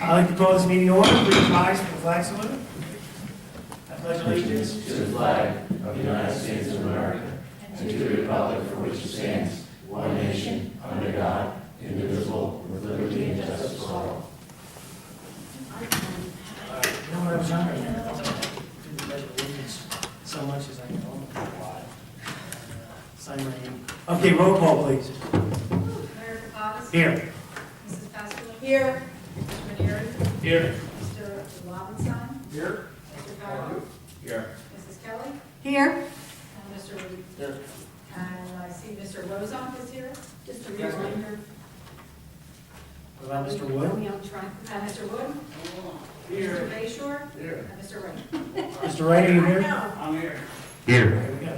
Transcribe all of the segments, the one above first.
I'd like to call this meeting to order. Please rise for the flag salute. I pledge allegiance To the flag of the United States of America and to the republic for which it stands, one nation, under God, indivisible, with liberty and justice for all. You know what I was hungry? Do the pledge of allegiance so much as I can hold it. Sign my name. Okay, roll call, please. Mayor Caucus. Here. Mrs. Pascal. Here. Mr. Ranieri. Here. Mr. Lobenstein. Here. Mr. Carlo. Here. Mrs. Kelly. Here. And Mr. Reed. Here. And I see Mr. Rozak is here. Just a Yes, ma'am. reminder. What about Mr. Wood? And Mr. Wood. Mr. Bayshore. Here. And Mr. Wright. Mr. Wright, are you here? I'm here. There we go.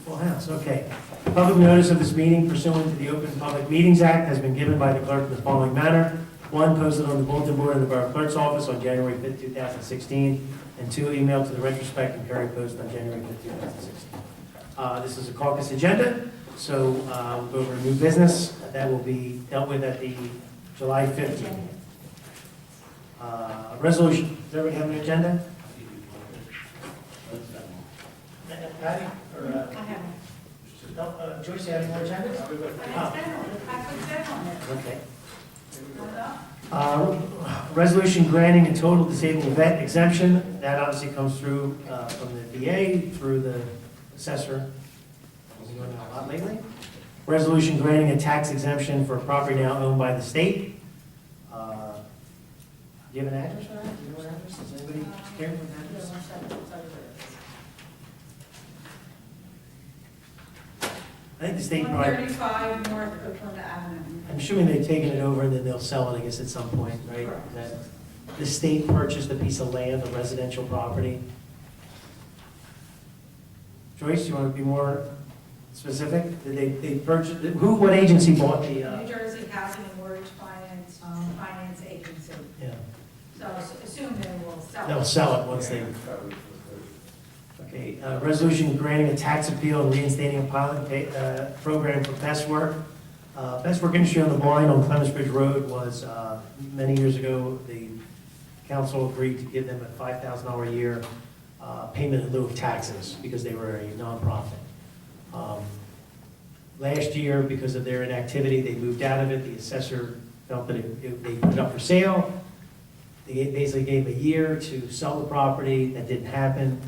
Full house, okay. Public notice of this meeting pursuant to the Open Public Meetings Act has been given by the clerk in the following manner. One, posted on the bulletin board in the Borough Clerk's office on January 5th, 2016, and two, emailed to the Retrospect and Perry Post on January 5th, 2016. This is a caucus agenda, so we'll go over new business. That will be dealt with at the July 5th meeting. Resolution, does everybody have an agenda? Patty? Or, I have Joyce, you have any more agendas? I put that on it. Okay. Hold up. Resolution granting a total disabled event exemption. That obviously comes through from the VA, through the assessor. Is he doing that a lot lately? Resolution granting a tax exemption for property now owned by the state. Do you have an address for that? Do you know what address? Does anybody care for that address? I think the state probably, 135 North Oakland Avenue. I'm assuming they've taken it over and then they'll sell it, I guess, at some point, right? Correct. That the state purchased a piece of land, a residential property. Joyce, you want to be more specific? Did they purchase, what agency bought the, New Jersey Housing and Mortgage Finance Agency. yeah, So assume they will sell. they'll sell it once they, okay. Resolution granting a tax appeal and reinstating a pilot program for pest work. Pest work industry on the blind on Clemens Bridge Road was, many years ago, the council agreed to give them a $5,000 a year payment in lieu of taxes because they were a nonprofit. Last year, because of their inactivity, they moved out of it. The assessor felt that they put it up for sale. They basically gave a year to sell the property. That didn't happen.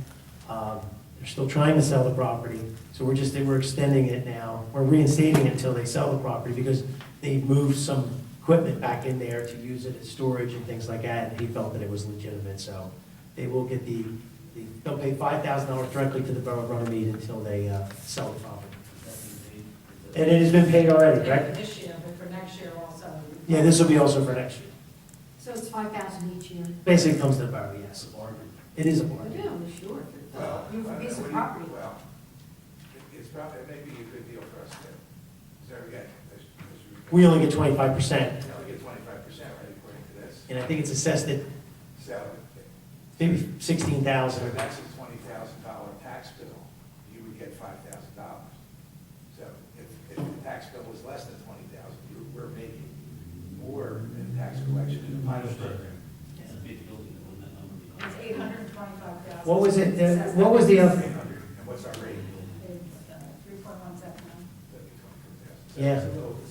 They're still trying to sell the property, so we're extending it now. We're reinstating it until they sell the property because they moved some equipment back in there to use it as storage and things like that, and he felt that it was legitimate, so they will get they'll pay $5,000 directly to the Borough of Runnemede until they sell the property. And it has been paid already, correct? This year, but for next year also. Yeah, this will be also for next year. So it's 5,000 each year? Basically, it comes to the borough, yes. It is a I bargain. do, sure. Well, You have a piece of property. Well, it's probably, it may be a good deal for us to, so we get, We only get 25%, we only get 25%, right, according to this. and I think it's assessed at So, maybe so $16,000. that's a $20,000 tax bill, you would get $5,000. So if the tax bill was less than $20,000, we're making more in tax collection in the pilot program. It's 825,000. What was it, what was the other? 800, and what's our rate? 3.179. Yeah. It's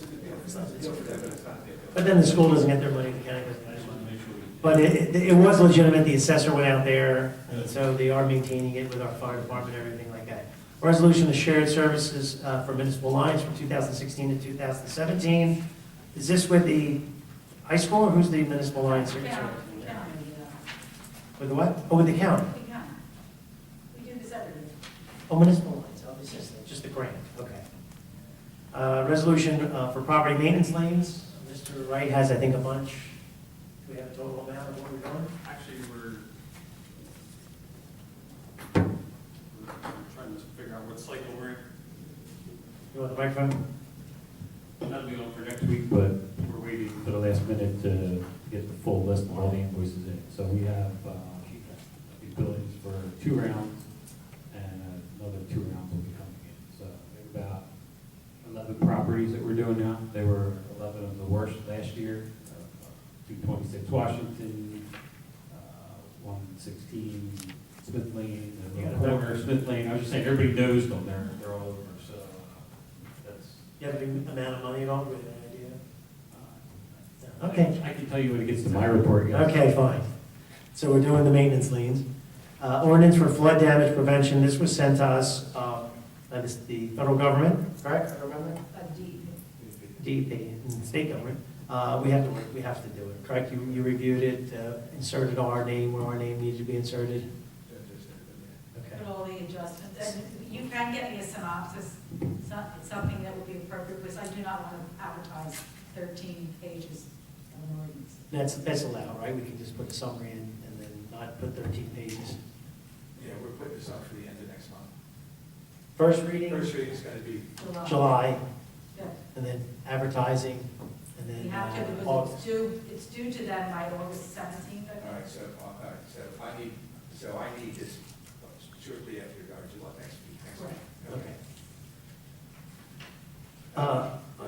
a good deal. It's not a deal for them, but it's not a deal. But then the school doesn't get their money, the county doesn't get their money. But it was legitimate, the assessor went out there, and so they are maintaining it with our fire department and everything like that. Resolution of shared services for municipal lines from 2016 to 2017. Is this with the high school, or who's the municipal lines? County, service? yeah. With the what? Oh, with the county. We can. We do this every year. Oh, municipal lines, oh, this is just the grant, okay. Resolution for property maintenance liens. Mr. Wright has, I think, a bunch. Do we have a total amount of what we're doing? Actually, we're trying to figure out what cycle we're in. You want the microphone? That'll be on for next week, but we're waiting for the last minute to get the full list of all the invoices in. So we have these billings for 2 rounds, and another 2 rounds will be coming in. So we have about 11 properties that we're doing now. They were 11 of the worst last year. 226 Washington, 116 Smith Lane, and You the got it. corner of Smith Lane. I was just saying, everybody knows them, they're all over, so that's. You have any amount of money at all, with an idea? uh, Okay. I can tell you when it gets to my report, yes. Okay, fine. So we're doing the maintenance liens. Ordinance for flood damage prevention, this was sent to us by the federal government, correct? Federal government? DEP, and state government. We have to do it, correct? You reviewed it, inserted our name where our name needs to be inserted? Okay. Put all the adjustments, and you can get me a synopsis, something that would be appropriate, because I do not want to advertise 13 pages of an ordinance. That's allowed, right? We can just put a summary in and then not put 13 pages. Yeah, we're putting this up for the end of next month. First reading, First reading is gonna be, July, Yeah. and then advertising, and then You have to, because August. it's due to them by August 17th, I all right, think. so I need this shortly after July next week. Right. Okay.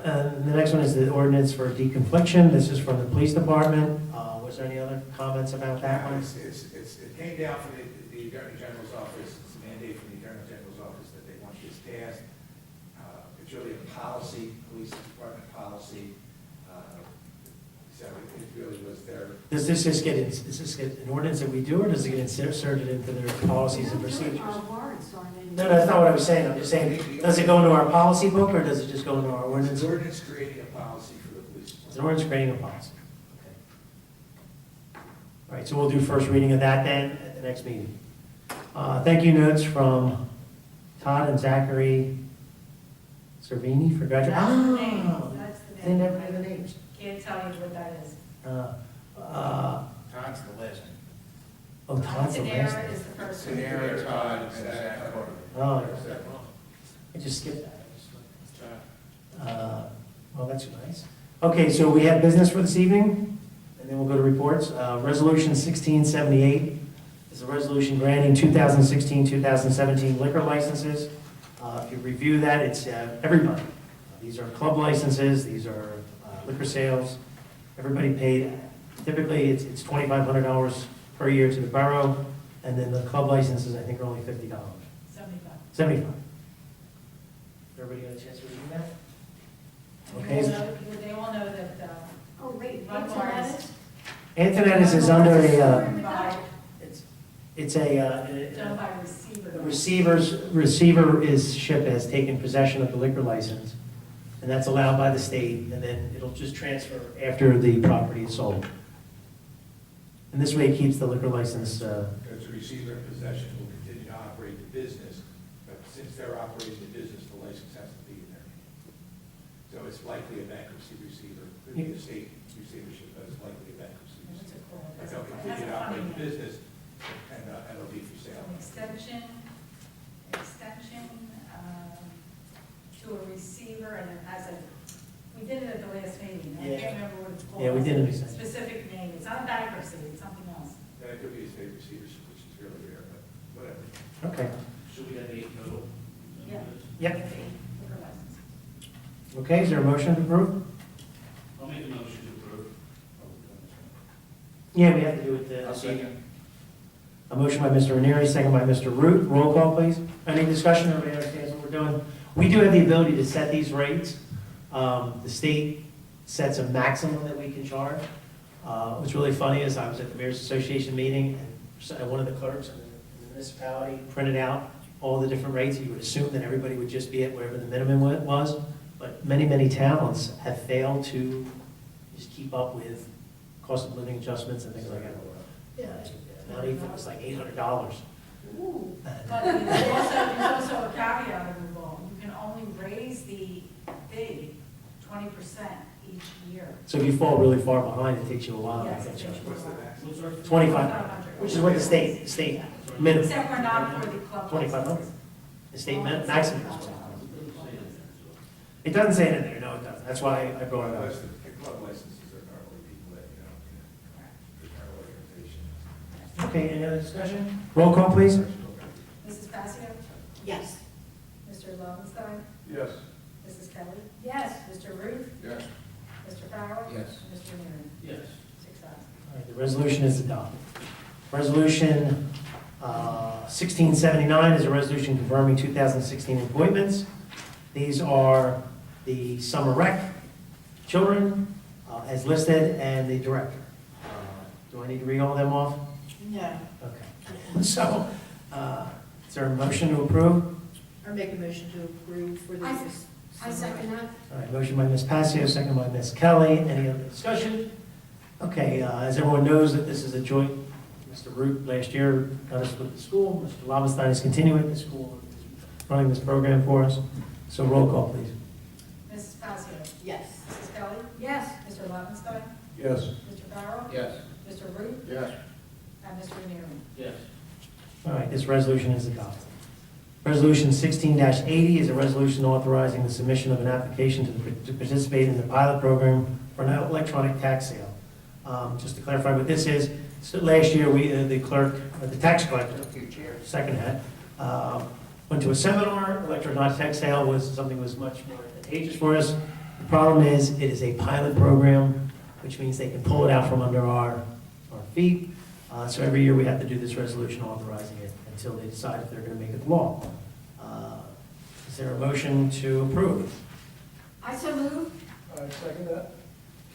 And the next one is the ordinance for deconfliction. This is from the police department. Was there any other comments about that one? It came down from the Attorney General's office, it's a mandate from the Attorney General's office that they want this passed. It's really a policy, police department policy, so it really was their. Does this just get, is this get an ordinance that we do, or does it get inserted into their policies and procedures? Our warrants are in. No, that's not what I was saying. I'm just saying, does it go into our policy book, or does it just go into our ordinance? It's an ordinance creating a policy for the police. It's an ordinance creating a policy. Okay. All right, so we'll do first reading of that then at the next meeting. Thank you notes from Todd and Zachary Servini for graduation. That's the name, that's the They name. never knew the names. Can't tell you what that is. Todd's the last name. Oh, Todd's the last Tanera name. is the first one. Tanera, Todd, and Zach. Oh, I just skipped that. Well, that's nice. Okay, so we have business for this evening, and then we'll go to reports. Resolution 1678 is a resolution granting 2016-2017 liquor licenses. If you review that, it's everybody. These are club licenses, these are liquor sales. Everybody paid, typically it's $2,500 per year to the borough, and then the club licenses, I think, are only $50. 75. 75. Everybody got a chance to review that? Okay. They all know that, Oh, wait, Run Antoinette's? Antoinette's is under by, it's done a by receiver. receiver is ship has taken possession of the liquor license, and that's allowed by the state, and then it'll just transfer after the property is sold. And this way it keeps the liquor license, The receiver in possession will continue to operate the business, but since they're operating the business, the license has to be in their name. So it's likely a bankruptcy receiver, could be a state receivership, but it's likely a bankruptcy That's receiver. a cool, But that's they'll a continue to funny operate the name. business, and it'll be for sale. An extension to a receiver, and it has a, we did it at the last meeting, I Yeah. can't remember what it's called. Yeah, we did an extension. Specific name, it's not a bankruptcy, it's something else. And it could be a state receivership, which is really rare, but whatever. okay. Should we have 8 total? Yeah. Yep. Liquor license. Okay, is there a motion to approve? I'll make a motion to approve. Yeah, we have to do it this evening. A motion by Mr. Ranieri, second by Mr. Root. Roll call, please. Any discussion? Everybody understands what we're doing? We do have the ability to set these rates. The state sets a maximum that we can charge. What's really funny is I was at the Mayor's Association meeting, and one of the clerks in the municipality printed out all the different rates. You would assume that everybody would just be at whatever the minimum was, but many, many towns have failed to just keep up with cost of living adjustments and things like that. Yeah, not even, it was like $800. Ooh. But there's also a caveat of the law, you can only raise the fee 20% each year. So if you fall really far behind, it takes you a while to Yes, catch up. What's the maximum? 2,500, which is what the state minimum, Except for not for the club 2,500. licenses. The state maximum is 2,500. It doesn't say it in there, no, it doesn't. That's why I brought it up. The club licenses are normally people that, for our organization. Okay, any other discussion? Roll call, please. Mrs. Passio? Yes. Mr. Lovenstein? Yes. Mrs. Kelly? Yes. Mr. Ruth? Yes. Mr. Farrell? Yes. Mr. Neri? Yes. 6-0. resolution is adopted. Resolution 1679 is a resolution confirming 2016 appointments. These are the summer rec children as listed and the director. Do I need to read all of them off? No. Okay. So, is there a motion to approve? Or make a motion to approve for I this. second that. All right, motion by Ms. Passio, second by Ms. Kelly. Any other discussion? Okay, as everyone knows, that this is a joint, Mr. Root last year got us with the school. Mr. Lavenstein is continuing the school, is running this program for us. So roll call, please. Mrs. Passios? Yes. Mrs. Kelly? Yes. Mr. Lobenstein? Yes. Mr. Farrell? Yes. Mr. Root? Yes. And Mr. Ranieri? Yes. All right, this resolution is adopted. Resolution 16-80 is a resolution authorizing the submission of an application to participate in the pilot program for an electronic tax sale. Just to clarify what this is, so last year, the clerk, the tax collector, second head, went to a seminar. Electronic tax sale was something that was much more advantageous for us. The problem is, it is a pilot program, which means they can pull it out from under our feet. So every year we have to do this resolution authorizing it until they decide if they're going to make it law. Is there a motion to approve? I so move. I second that.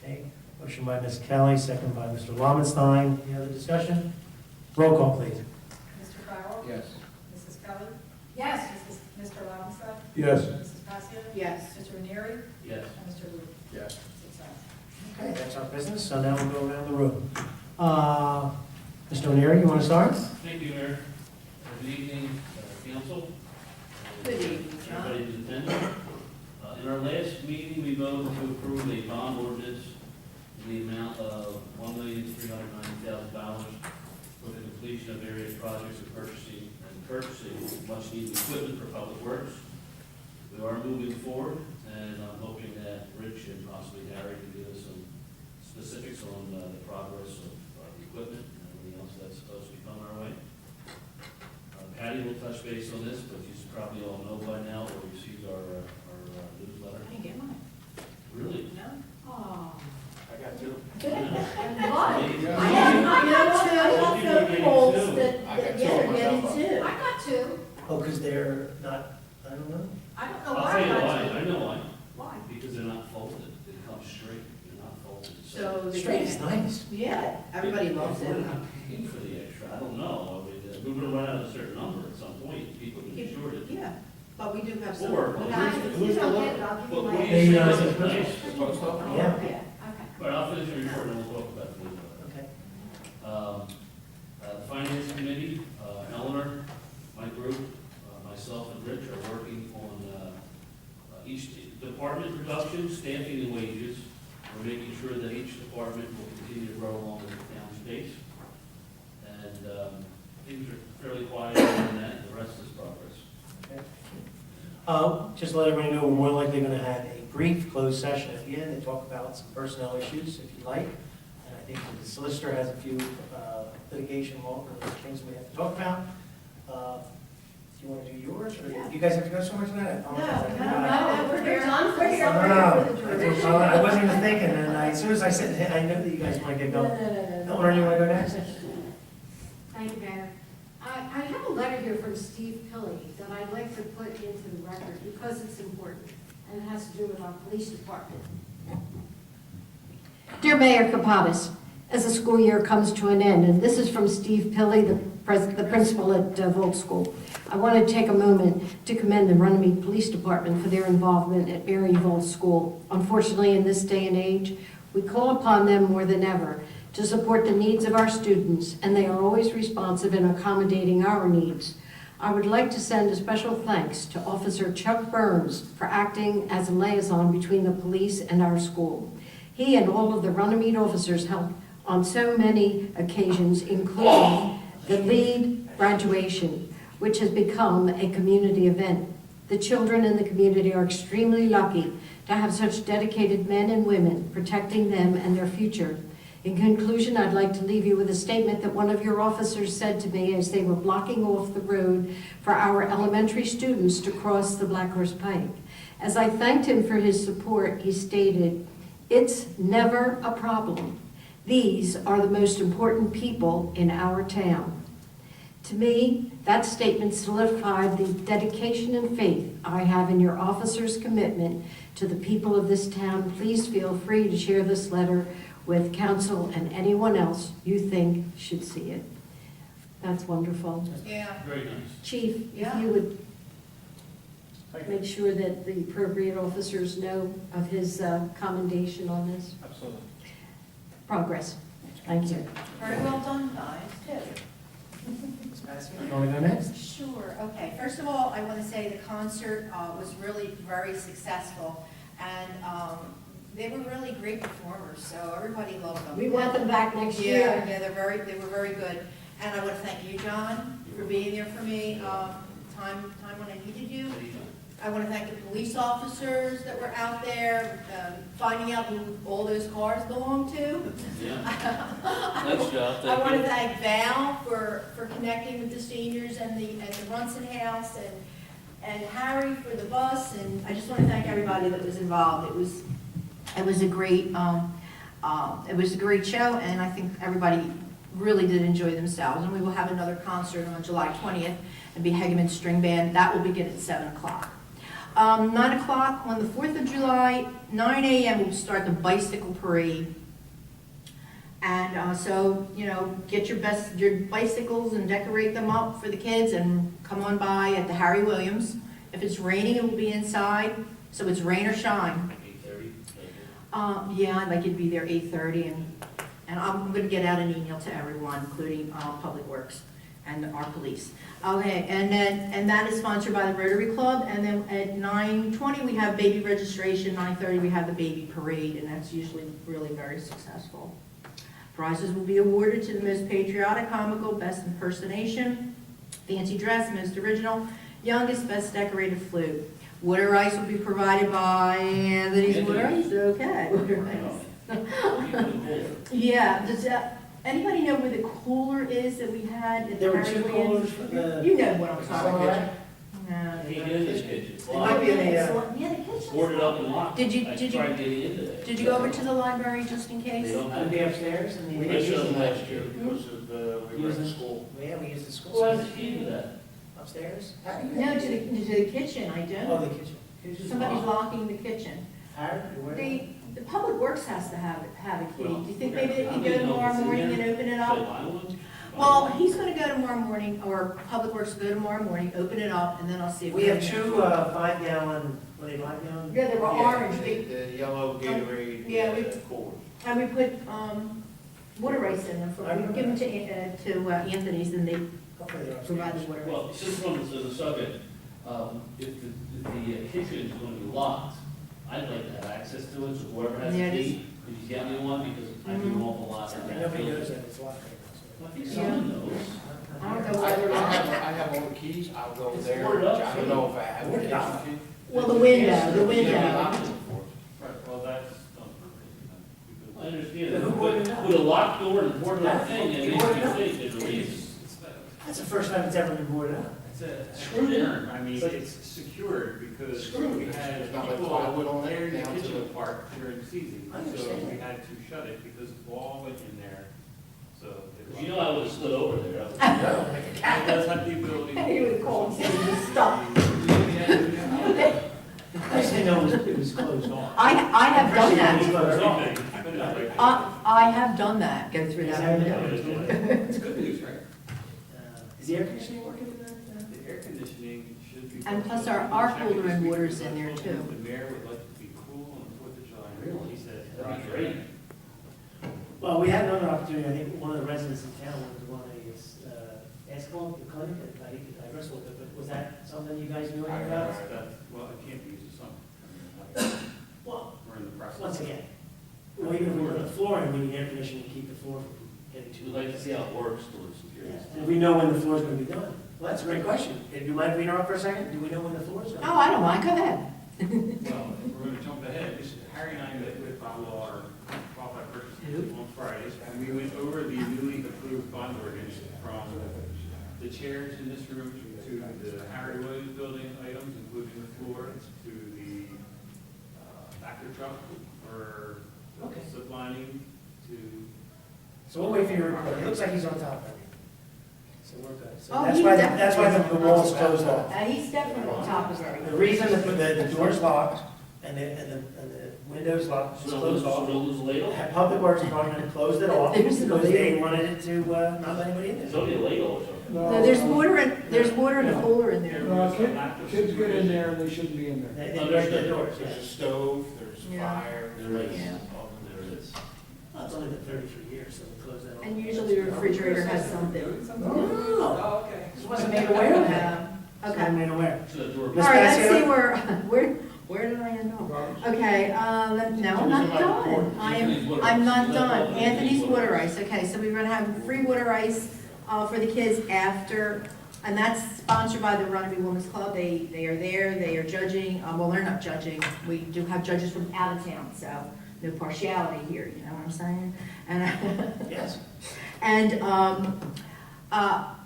Okay, motion by Ms. Kelly, second by Mr. Lomenstein. Any other discussion? Roll call, please. Mr. Farrell? Yes. Mrs. Kelly? Yes. Mr. Lobenstein? Yes. Mrs. Passios? Yes. Mr. Ranieri? Yes. And Mr. Root? Yes. 6 ayes. Okay, that's our business, so now we'll go around the room. Mr. O'Neary, you want to start? Thank you, Mayor. Good evening, council. Good evening, John. Everybody who's attending. In our last meeting, we voted to approve a bond ordinance in the amount of $1,390,000 for the completion of various projects of purchasing much needed equipment for public works. We are moving forward, and I'm hoping that Rich and possibly Harry can give us some specifics on the progress of the equipment and everything else that's supposed to be coming our way. Patty will touch base on this, but you probably all know by now or received our newsletter. I didn't get mine. Really? No? Oh. I got two. What? I know two polls that, I got two yeah, on they're my getting cell phone. two. I got two. Oh, because they're not, I don't know. I don't know I'll why tell I you got why, two. I know why, Why? because they're not folded, they come straight, they're not folded. So. they Straight is can- nice. Yeah, everybody loves We're it. not paying for the extra, I don't know, I mean, we're gonna run out of a certain number at some point, people can be shorted. Yeah, but we do have We'll some. work on it. If you don't get it, I'll give you What my. do you Hey, think? Nice. Post office? Yeah. Okay. But I'll finish the report and we'll talk about the newsletter. Okay. The Finance Committee, Eleanor, my group, myself and Rich are working on each department reduction, staffing and wages. We're making sure that each department will continue to grow along with the town's pace. And things are fairly quiet on that, and the rest is progress. Just to let everybody know, we're more likely going to have a brief closed session at the end to talk about some personnel issues, if you'd like. And I think the solicitor has a few litigation law things we have to talk about. Do you want to do yours, or Yeah. you guys have to go somewhere tonight? I apologize. I forgot. No, we're here. Done. We're here. No, I wasn't even thinking, and as soon as I said, I knew that you guys want to get going. Eleanor, you want to go next? Thank you, Mayor. I have a letter here from Steve Pilley that I'd like to put into the record because it's important, and it has to do with our police department. Dear Mayor Kapadas, as the school year comes to an end, and this is from Steve Pilley, the principal at Volt School, I want to take a moment to commend the Runnemede Police Department for their involvement at Mary Volt School. Unfortunately, in this day and age, we call upon them more than ever to support the needs of our students, and they are always responsive in accommodating our needs. I would like to send a special thanks to Officer Chuck Burns for acting as a liaison between the police and our school. He and all of the Runnemede officers helped on so many occasions, including the lead graduation, which has become a community event. The children in the community are extremely lucky to have such dedicated men and women protecting them and their future. In conclusion, I'd like to leave you with a statement that one of your officers said to me as they were blocking off the road for our elementary students to cross the Black Horse Pike. As I thanked him for his support, he stated, "It's never a problem. These are the most important people in our town. To me, that statement solidified the dedication and faith I have in your officers' commitment to the people of this town. Please feel free to share this letter with council and anyone else you think should see it. That's wonderful. Yeah. Very nice. Chief, if Yeah. you would make sure that the appropriate officers know of his commendation on this Absolutely. progress. Thank you. Very well done, guys, too. You want to go next? Sure, okay. First of all, I want to say the concert was really very successful, and they were really great performers, so everybody loved them. We want them back next Yeah, year. yeah, they were very good. And I want to thank you, John, for being there for me, time when I needed you. I want to thank the police officers that were out there, finding out who all those cars belong to. Yeah. Nice job, I want to thank thank Val for connecting with the seniors and the Runson House, and Harry for the bus, and I just want to thank everybody that was involved. It was a great show, and I think everybody really did enjoy themselves. And we will have another concert on July 20th, and be Hegeman String Band. That will begin at 7 o'clock. 9 o'clock on the 4th of July, 9 a.m. we'll start the bicycle parade. And so, you know, get your bicycles and decorate them up for the kids, and come on by at the Harry Williams. If it's raining, it will be inside, so it's rain or shine. 8:30. Yeah, I'd like you to be there 8:30, and I'm gonna get out an email to everyone, including Public Works and our police. Okay, and that is sponsored by the Rotary Club, and then at 9:20, we have baby registration, 9:30, we have the baby parade, and that's usually really very successful. Prizes will be awarded to the most patriotic, comical, best impersonation, fancy dress, most original, youngest, best decorated flute. Water ice will be provided by Anthony's Water Ice, okay. Water ice. Yeah, does anybody know where the cooler is that we had at the There were Harry two Williams? coolers for the. You know what I'm talking about. Right. No. He did in his kitchen. It might be in the, Yeah, the kitchen's Boarded up and locked. Did you- I did you- tried getting into that. Did you go over to the library just in They case? don't Would have. be upstairs and We the. did show them last year because of, we were at Using- school. Yeah, we used the school. Who has the key to that? Upstairs? How do you- No, to the kitchen, I Oh, do. the kitchen. Kitchen's Somebody's locked. locking the kitchen. Harry, where? The Public Works has to have a key. Do you think maybe they I can don't go know if tomorrow it's in morning there. and open it Should up? I buy one? Well, he's gonna go tomorrow morning, or Public Works will go tomorrow morning, open it up, and then I'll see if. We have can- 2 5-gallon, what are they, 5-gallon? Yeah, they were orange, The yellow Gatorade. Yeah, we- Coolers. and we put, water ice in them, we give them to Anthony's, and they Hopefully they're provide upstairs. the water Well, ice. since one is the subject, if the kitchen is going to be locked, I'd like to have access to it, so whoever has Yeah, the it is. key, could you get me one, because I do an awful lot in that Nobody building. knows that it's locked right I think someone knows. I don't know I whether or not. have all the keys, I'll go It's there, boarded up, I don't know if I have. Boarded up. Well, the window, the Yeah, window. locked it for us. Right, well, that's done I perfectly. understand, Who that, boarded but up? with a locked door and a boarded up thing, and Who it boarded makes up? you think there's a reason. That's the first time it's ever been boarded up. It's a Screwed in. term. I mean, it's secured because Screwed. we had There's not like people plywood on there tearing the down to kitchen the- apart during the season. I So understand. we had to shut it because the ball went in there, so. it- You know, I would have slid over there. No, like a It cat. does have the ability. You would call and say, "Just stop." I just didn't know it was closed off. I have done that. It's closed off. I have done that, go through Is that that- window. It's good news, right? Is the air conditioning working in that? The air conditioning should be. And plus our cooler and water's in there, too. The mayor would like to be cool on the 4th of July. Really? He said. That'd be great. Well, we had another opportunity, I think one of the residents in town wanted to run a basketball clinic, and I wrestled with it, but was that something you guys knew anything about? Well, it can't be used as summer. Well, We're in the process. once again, well, even if we put the floor in, we need air conditioning to keep the floor from getting too. We'd like to see how it works, towards Yeah, security. and we know when the floor's gonna be done. Well, that's a great question. Do you mind if we interrupt for a second? Do we know when the floor's done? Oh, I don't mind, go ahead. Well, we're gonna jump ahead. Harry and I met with our qualified purchasers on Friday, and we went over the newly approved bond ordinance from the chairs in this room to the Harry Williams building items, including the floor, to the backer truck for Okay. zip lining, to So we'll wait for your report. It looks like he's on top of everything. So we're good. So Oh, that's he's why, definitely- that's why the wall's closed off. He's definitely on top of The everything. reason the door's locked and the window's locked, it's closed off. Had Public Works Department closed it off There's because no they ladle. wanted it to not let anybody in there. It's only a ladle or something. No, there's water in a cooler in there. Kids get in there and they shouldn't be in there. They break the doors, There's a yes. stove, there's Yeah. fire. There is, Yeah. there is. Well, it's only been 33 years, so we closed that off. And usually the refrigerator has something. No, Oh, okay. this wasn't made aware of that. Okay. Wasn't made aware. So the door. All right, let's Pascal? see where did I end up? Okay, no, I'm not done. I'm not done. Anthony's Water Ice, okay, so we're gonna have free water ice, for the kids after, and that's sponsored by the Runnemede Women's Club. They are there, they are judging, well, they're not judging, we do have judges from out of town, so no partiality here, you know what I'm saying? And, Yes. and,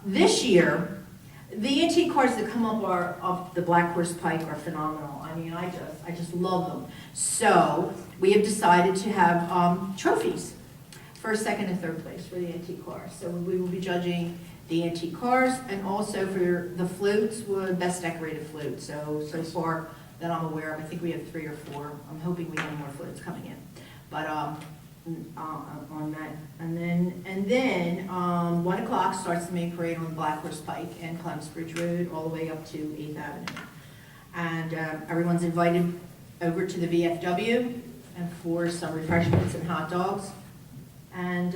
this year, the antique cars that come up the Black Horse Pike are phenomenal. I mean, I just love them. So we have decided to have trophies, first, second, and third place for the antique cars. So we will be judging the antique cars and also for the floats, best decorated float. So far that I'm aware of, I think we have 3 or 4. I'm hoping we have more floats coming in. But on that, and then 1 o'clock starts the main parade on the Black Horse Pike and Clements Bridge Road all the way up to 8th Avenue. And everyone's invited over to the VFW and for some refreshments and hot dogs. And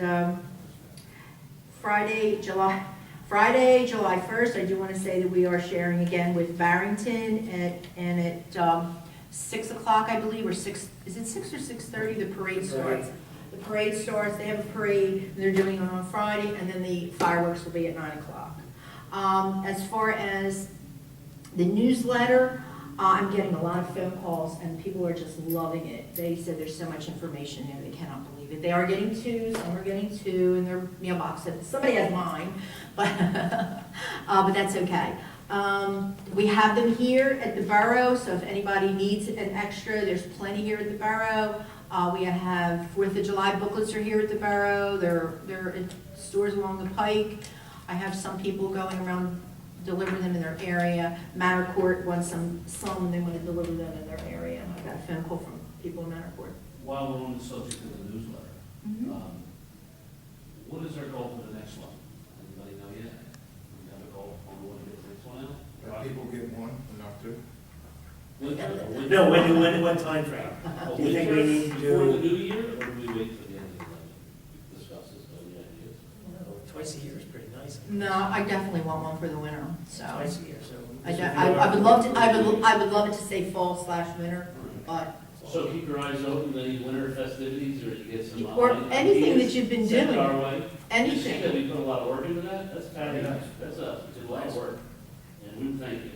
Friday, July 1st, I do want to say that we are sharing again with Barrington at 6 o'clock, I believe, or 6, is it 6 or 6:30, the parade starts? The parade starts, they have a parade, and they're doing it on Friday, and then the fireworks will be at 9 o'clock. As far as the newsletter, I'm getting a lot of phone calls, and people are just loving it. They said there's so much information there, they cannot believe it. They are getting 2, some are getting 2 in their mailbox. Somebody has mine, but that's okay. We have them here at the Borough, so if anybody needs an extra, there's plenty here at the Borough. We have 4th of July booklets are here at the Borough. They're in stores along the Pike. I have some people going around delivering them in their area. Manor Court wants some, they want to deliver them in their area. I got a phone call from people in Manor Court. While we're on the subject of the newsletter, what is our goal for the next one? Anybody know yet? We have a goal on when to get the next one out? Let people get one, not 2. No, what time frame? Do you think we need to Before the do? new year, or do we wait for the end of the budget? Discuss this, any ideas? No, twice a year is pretty nice. No, I definitely want one for the winter, so. Twice a year, so. I would love to, I would love it to say fall/winter, but, So keep your eyes open, any winter festivities, or you get some. or anything that you've been Send it our doing, way. You see that anything. we put a lot of work into that, that's fabulous, that's a lot of work. And we thank you,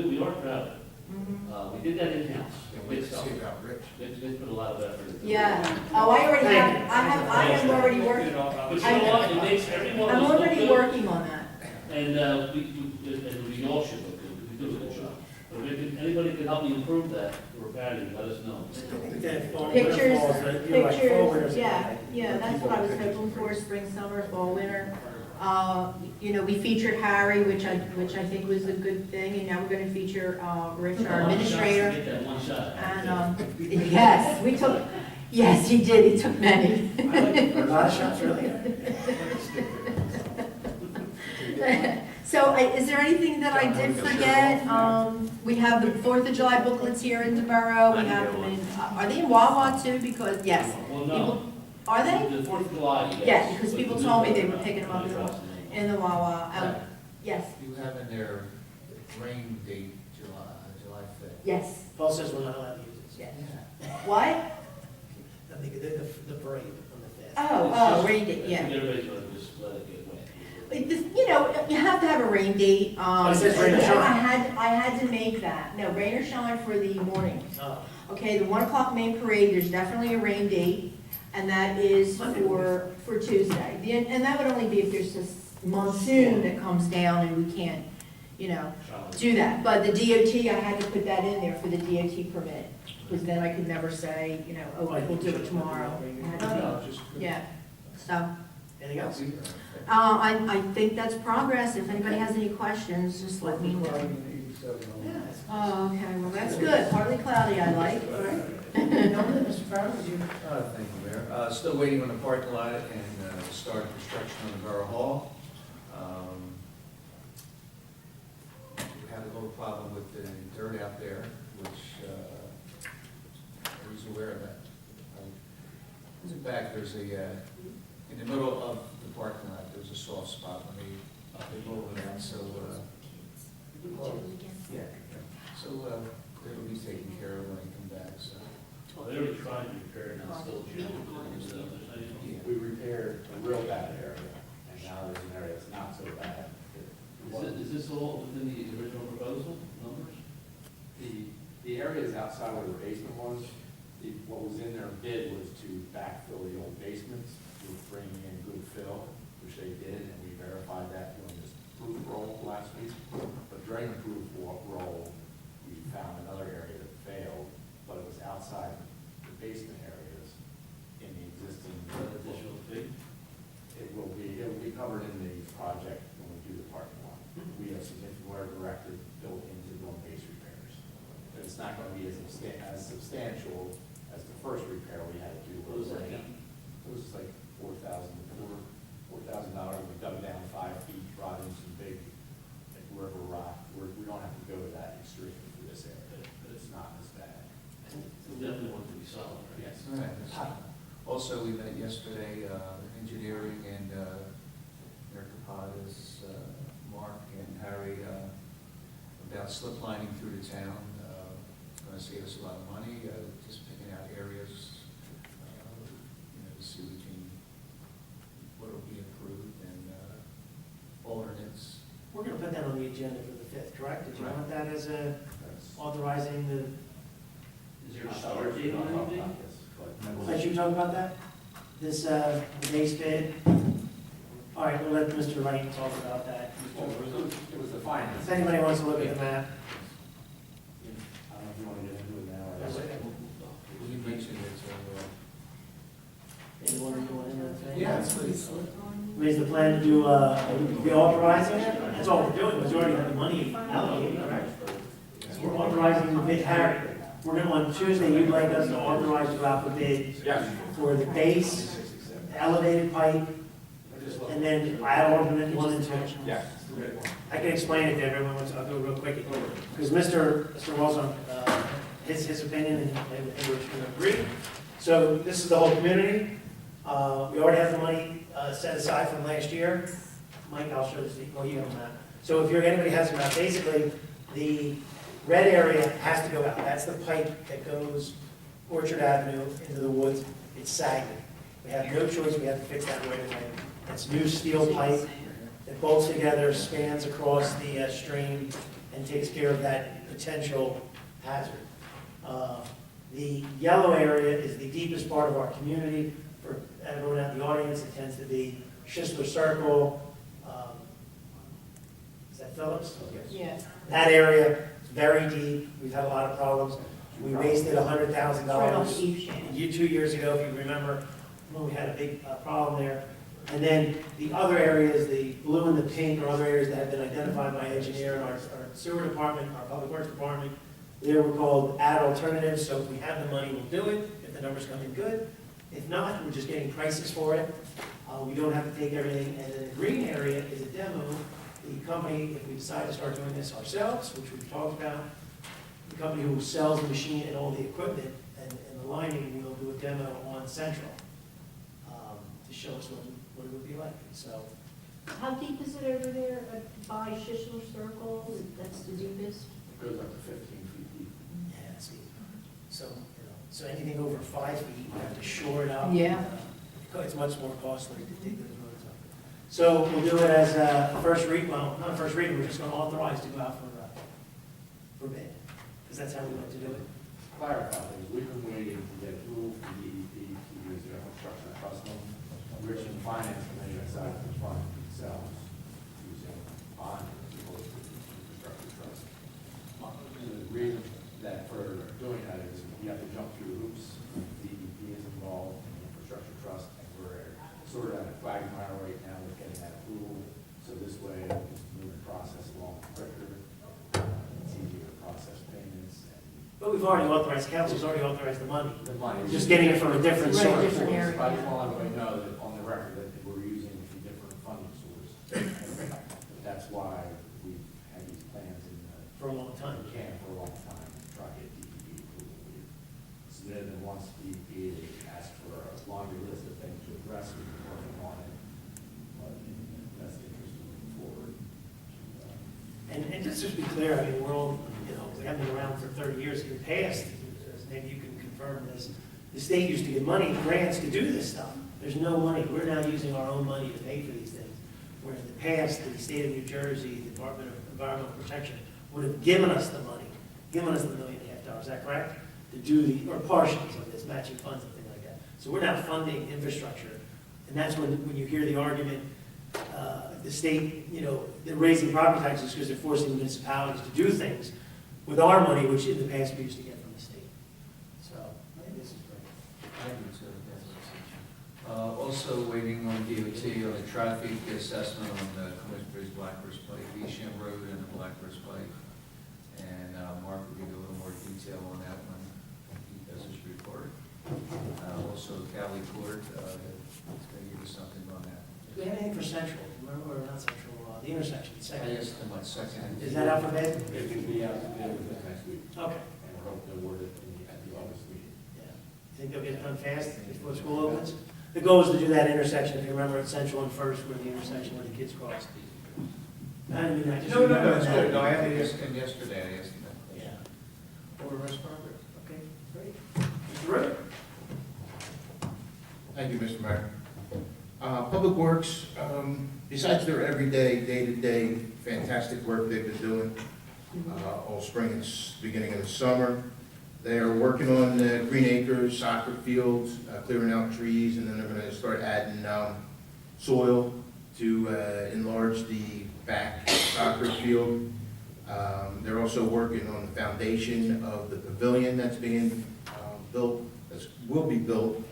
and we are proud of it. Mhm. We did that in-house. And we see about Rich. They put a lot of effort into it. Yeah, oh, I already have, I am already working, But you know what, it makes everyone. I'm else look already good. working on that. And we all should look good, we do a good job. But if anybody can help me improve that, we're proud of you, let us know. Pictures, yeah, that's what I was hoping for, spring, summer, fall, winter. We featured Harry, which I think was a good thing, and now we're gonna feature, Rich, our administrator. Get that one shot. And, yes, he did, he took many. A lot of shots, really. So, is there anything that I did forget? We have the 4th of July booklets here in the Borough, we have them in, are they in Wawa too? Because, yes. Well, no. People- Are they? The 4th of July, yes. Yes, because But people the told me they newsletter, were picking them up across the name. in the Wawa. Yes, You have in there rain date, July 5th. yes, Paul says we're not allowed to use this. yes. What? I think the parade on the 5th. Oh, rain date, I yeah. think everybody's gonna just let it get wet. You have to have a rain date. It says rain or shine. I had to make that. No, rain or shine for the morning. Oh. Okay, the 1 o'clock main parade, there's definitely a rain date, and that is for Tuesday. And that would only be if there's this monsoon that comes down and we can't, do that. But the DOT, I had to put that in there for the DOT permit, because then I could never say, oh, we'll do it tomorrow. I had to- Yeah, so, Anything else? I think that's progress. If anybody has any questions, just let me know. Oh, okay, well, that's good. Partly cloudy, I like. Mr. Farrell, did you? Thank you, Mayor. Still waiting on the parking lot and start construction on the Borough Hall. We had a little problem with the dirt out there, which everybody's aware of that. In the back, there's in the middle of the parking lot, there's a soft spot. Let me move it out, so, yeah. So it'll be taken care of when I come back, so. Well, they already tried to repair it, and it's still jammed. Yeah. We repaired a real bad area, and now there's an area that's not so bad. Is this all within the original proposal numbers? The area is outside where the basement was. What was in their bid was to backfill the old basements, with bringing in good fill, which they did, and we verified that during this proof roll last week. But during the proof roll, we found another area that failed, but it was outside the basement areas in the existing. Additional fee? It will be covered in the project when we do the parking lot. We have significant water directive built into doing base repairs. But it's not going to be as substantial as the first repair we had to do. What was that? It was like $4,000. We dug down 5 feet, brought in some big river rock. We don't have to go to that extreme for this area, but it's not as bad. We definitely want to be solid, right? Yes. All right. Also, we met yesterday, engineering and Mayor Kapadas, Mark and Harry, about slip lining through the town. It's going to save us a lot of money, just picking out areas, to see what will be approved and alternates. We're gonna put that on the agenda for the 5th, correct? Did you Right. want that as a That's- authorizing the, Is there a start date on anything? did you talk about that? This, base bid? All right, we'll let Mr. Wright talk about that. It was the finance. If anybody wants to look at the map. I don't know if you want to get into it now or. That's okay. You mentioned it, Anyone you want to say? yeah, it's please. Raise the plan to do, be authorizing it? That's all we're doing, because we already have the money allocated, correct? So we're authorizing the bid, Harry. We're gonna, on Tuesday, you'd like us to authorize to go out for bid Yes. for the base, the elevated pipe, and then add alternate 1 and 2. Yes. I can explain it to everyone, I'll do it real quick. Because Mr. Wilson, his opinion, and we're going to agree. So this is the whole community. We already have the money set aside from last year. Mike, I'll show this, well, you have the map. So if anybody has a map, basically, the red area has to go out. That's the pipe that goes Orchard Avenue into the woods. It's sagging. We have no choice, we have to fix that right away. It's new steel pipe that bolts together, spans across the stream, and takes care of that potential hazard. The yellow area is the deepest part of our community. For everyone out in the audience, it tends to be Schistler Circle. Is that Phillips? Yes. That area is very deep. We've had a lot of problems. We wasted Right on the $100,000 Eve Shannon. 2 years ago, if you remember, when we had a big problem there. And then the other areas, the blue and the pink, are other areas that have been identified by engineer and our sewer department, our public works department. They were called add alternatives, so if we have the money, we'll do it, if the numbers come in good. If not, we're just getting prices for it. We don't have to take everything. And then the green area is a demo. The company, if we decide to start doing this ourselves, which we've talked about, the company who sells the machine and all the equipment and the lining will do a demo on Central to show us what it would be like. So How deep is it over there by Schistler Circle? That's the deepest? It goes up to 15 feet deep. yeah, see, so anything over 5 feet, you have to shore it up. Yeah. It's much more costly to dig those roads up. So we'll do it as a first read, well, not a first reading, we're just going to authorize to go out for bid, because that's how we like to do it. Clarify things, we've been waiting to get approval from DEP to use their construction trust fund. Rich and finance committee decided to fund themselves using bond as opposed to infrastructure trust. The reason that for doing that is you have to jump through hoops. DEP is involved in the infrastructure trust, and we're sort of at a quagmire we've already authorized, council's already authorized the money. The money. Just getting it from a different Right, source. different area. I just want everybody to know that on the record that we're using a different funding source. That's why we've had these plans in the For a long time. can for a long time, to try to get DEP approval. We've submitted them once DEP, they asked for a longer list of things to address, we've been working on it. But in the best interest of moving forward. And just to be clear, I mean, we're all, you know, we haven't been around for 30 years. In the past, as maybe you can confirm this, the state used to get money, grants to do this stuff. There's no money. We're now using our own money to pay for these things. Where in the past, the state of New Jersey, the Department of Environmental Protection, would have given us the money, given us the $1.5 million, is that correct? To do the, or partials of this, matching funds and things like that. So we're now funding infrastructure. And that's when you hear the argument, the state, you know, they're raising property taxes because they're forcing municipalities to do things with our money, which in the past we used to get from the state. So I think this is great. Thank you, sir. Also waiting on DOT on the traffic assessment on the Caucus Bridge, Blackhurst Pike, Eastham Road and the Blackhurst Pike. And Mark will give you a little more detail on that one. He does his report. Also Cali Court, is going to give us something on that. Do we have anything for Central? Remember, or not Central, the intersection, I second. asked him what second. Is that out for bid? It can be out within next week, Okay. and we're hoping to award it at the August meeting. Yeah. Think they'll get it done fast before school opens? The goal is to do that intersection, if you remember, at Central and First, where the intersection where the kids cross. I mean, I just No, remember it's that. good. No, I had to ask him yesterday, I asked him that question. Yeah. Over rest progress. Okay, great. Mr. Rick? Thank you, Mr. Mayor. Public Works, besides their everyday, day-to-day fantastic work they've been doing all spring and beginning of the summer, they are working on Green Acres, soccer fields, clearing out trees, and then they're going to start adding soil to enlarge the back soccer field. They're also working on the foundation of the pavilion that's being built, that will be built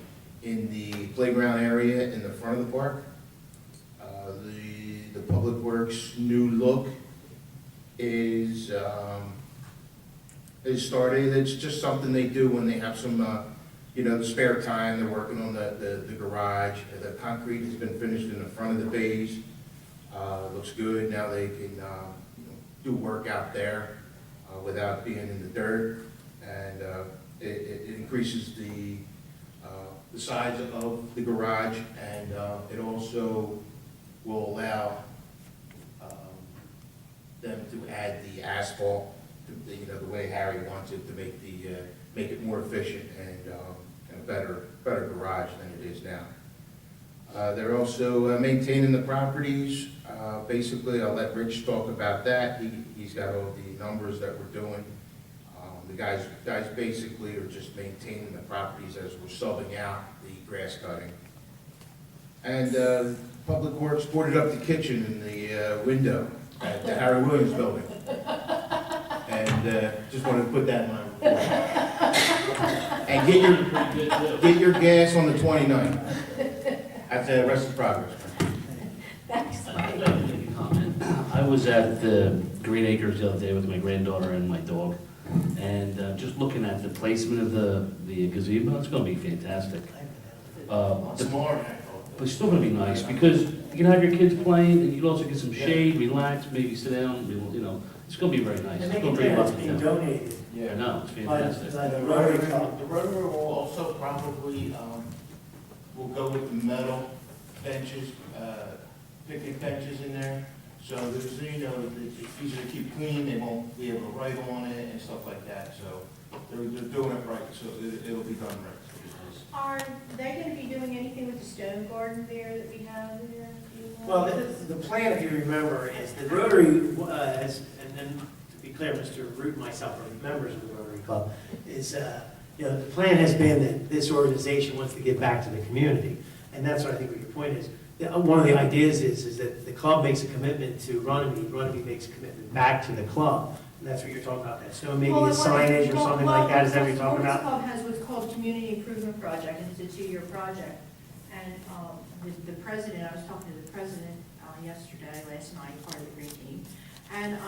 in the playground area in the front of the park. The Public Works new look is started. It's just something they do when they have some, you know, spare time. They're working on the garage. The concrete has been finished in the front of the bays. Looks good. Now they can, you know, do work out there without being in the dirt, and it increases the size of the garage, and it also will allow them to add the asphalt, you know, the way Harry wants it, to make it more efficient and a better garage than it is now. They're also maintaining the properties. Basically, I'll let Rich talk about that. He's got all the numbers that we're doing. The guys basically are just maintaining the properties as we're subbing out the grass cutting. And Public Works boarded up the kitchen in the window at the Harry Williams building. And just wanted to put that in my report. And get your gas on the 29th. That's the rest of progress. Thanks. I was at the Green Acres the other day with my granddaughter and my dog, and just looking at the placement of the gazebo, it's gonna be fantastic. Tomorrow. But it's still gonna be nice, because you can have your kids playing, and you can also get some shade, relax, maybe sit down, you know, it's gonna be very nice. And It's make gonna it bring clear, lots it's of being town. donated I know, it's by fantastic. the Rotary Club. The Rotary will also probably, will go with the metal benches, picnic benches in there. So there's, you know, it's easier to keep clean, they won't be able to write on it and stuff like that. So they're doing it right, so it'll be done right. Are they gonna be doing anything with the stone garden there that we have there? Well, the plan, if you remember, is the Rotary has, and then to be clear, Mr. Root and myself are members of the Rotary Club, is, you know, the plan has been that this organization wants to give back to the community. And that's what I think what your point is. One of the ideas is that the club makes a commitment to Runnemede, Runnemede makes a commitment back to the club. And that's what you're talking about, that stone, maybe the signage or something like that, is that what you're talking about? The Club has what's called Community Improvement Project, and it's a 2-year project. And the president, I was talking to the president yesterday, last night, part of the green team, and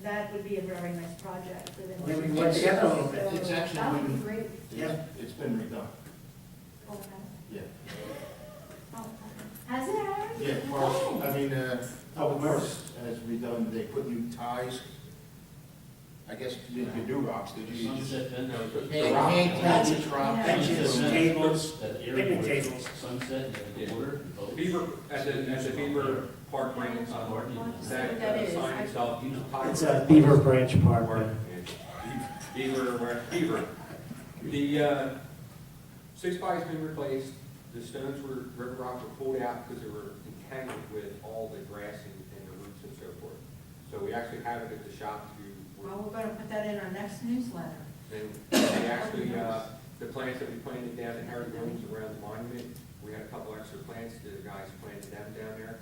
that would be a very nice project for them. Maybe we can work together a little bit. It's actually That would be been- great. It's been redone. Yeah. Has it already? Yeah, Parks, I mean, Public Works has redone, they put new ties. I guess you didn't do rocks, did you? You just Sunset, then there was. hand each rock. Benches, tables, That area picnic where tables. Sunset, and the water. boats. Beaver, at the Beaver Park Ranch, that sign itself, you It's a Beaver Branch Park. Beaver. The 6x has been replaced, the stones river rocks were pulled out because they were entangled with all the grass and the roots and so forth. So we actually have it at the shop to, Well, we're gonna put that in our next newsletter. and they actually, the plants that we planted down in Harry Williams around the monument, we had a couple extra plants, the guys planted them down there,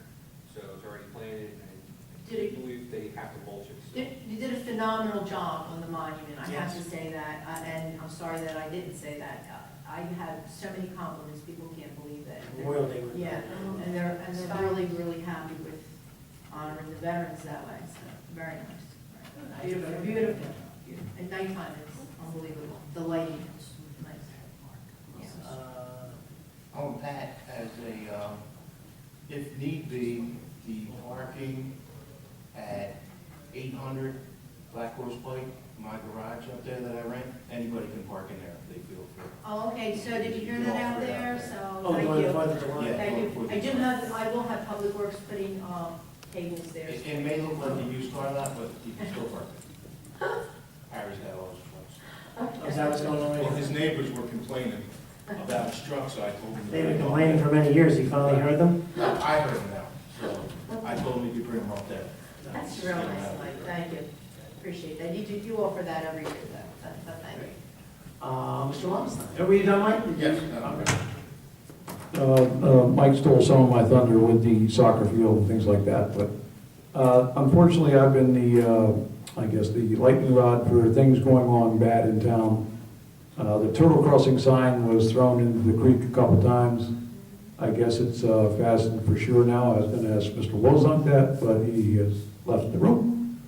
so it's already planted, and Did I it- believe they have to mulch it. still. You did a phenomenal job on the monument, I have Yes. to say that, and I'm sorry that I didn't say that. I had so many compliments, people can't believe that. Memorial Day. was- Yeah, and they're really, really happy with honoring the veterans that way, so, very nice. Beautiful, beautiful, and nighttime is unbelievable, the lighting is nice. Yeah. On Pat, as a, if need be, the parking at 800 Black Horse Pike, my garage up there that I rent, anybody can park in there if they feel free. Oh, okay, so did you hear that out there, so, Oh, thank you want you. to find the July? Yeah. Thank you. I will have Public Works putting, tables there. It may look like a used car lot, but you can still park it. Harry's got all his trucks. Oh, is that what's going on right Well, now? his neighbors were complaining about his truck, so I told him. They've been complaining for many years, you finally heard them? No, I heard him now, so I told him he could bring him up there. That's real nice, Mike, thank you. Appreciate that. You offer that every year, though, so thank you. Mr. Lumsden, are we done, Mike? Yes. Mike stole some of my thunder with the soccer field and things like that, but unfortunately, I've been the lightning rod for things going on bad in town. The turtle crossing sign was thrown into the creek a couple times. I guess it's fastened for sure now. I was going to ask Mr. Wozunk that, but he has left the room.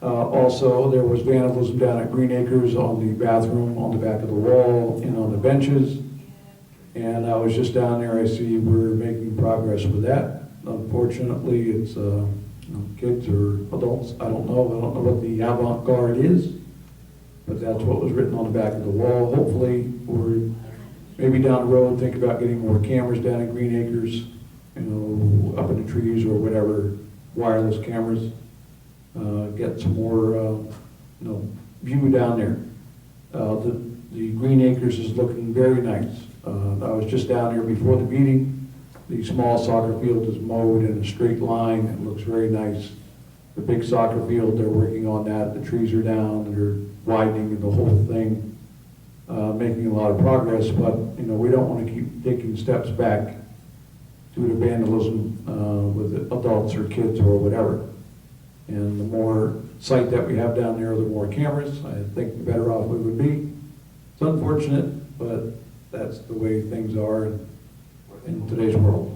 Also, there was vandalism down at Green Acres on the bathroom, on the back of the wall, and on the benches. And I was just down there, I see we're making progress with that. Unfortunately, it's kids or adults, I don't know what the avant-garde is, but that's what was written on the back of the wall. Hopefully, we're maybe down the road, think about getting more cameras down at Green Acres, up in the trees or whatever, wireless cameras. Get some more, view down there. The Green Acres is looking very nice. I was just down there before the meeting. The small soccer field is mowed in a straight line. It looks very nice. The big soccer field, they're working on that. The trees are down, they're widening the whole thing, making a lot of progress, but, we don't want to keep taking steps back due to vandalism with adults or kids or whatever. And the more sight that we have down there, the more cameras, I think the better off we would be. It's unfortunate, but that's the way things are in today's world.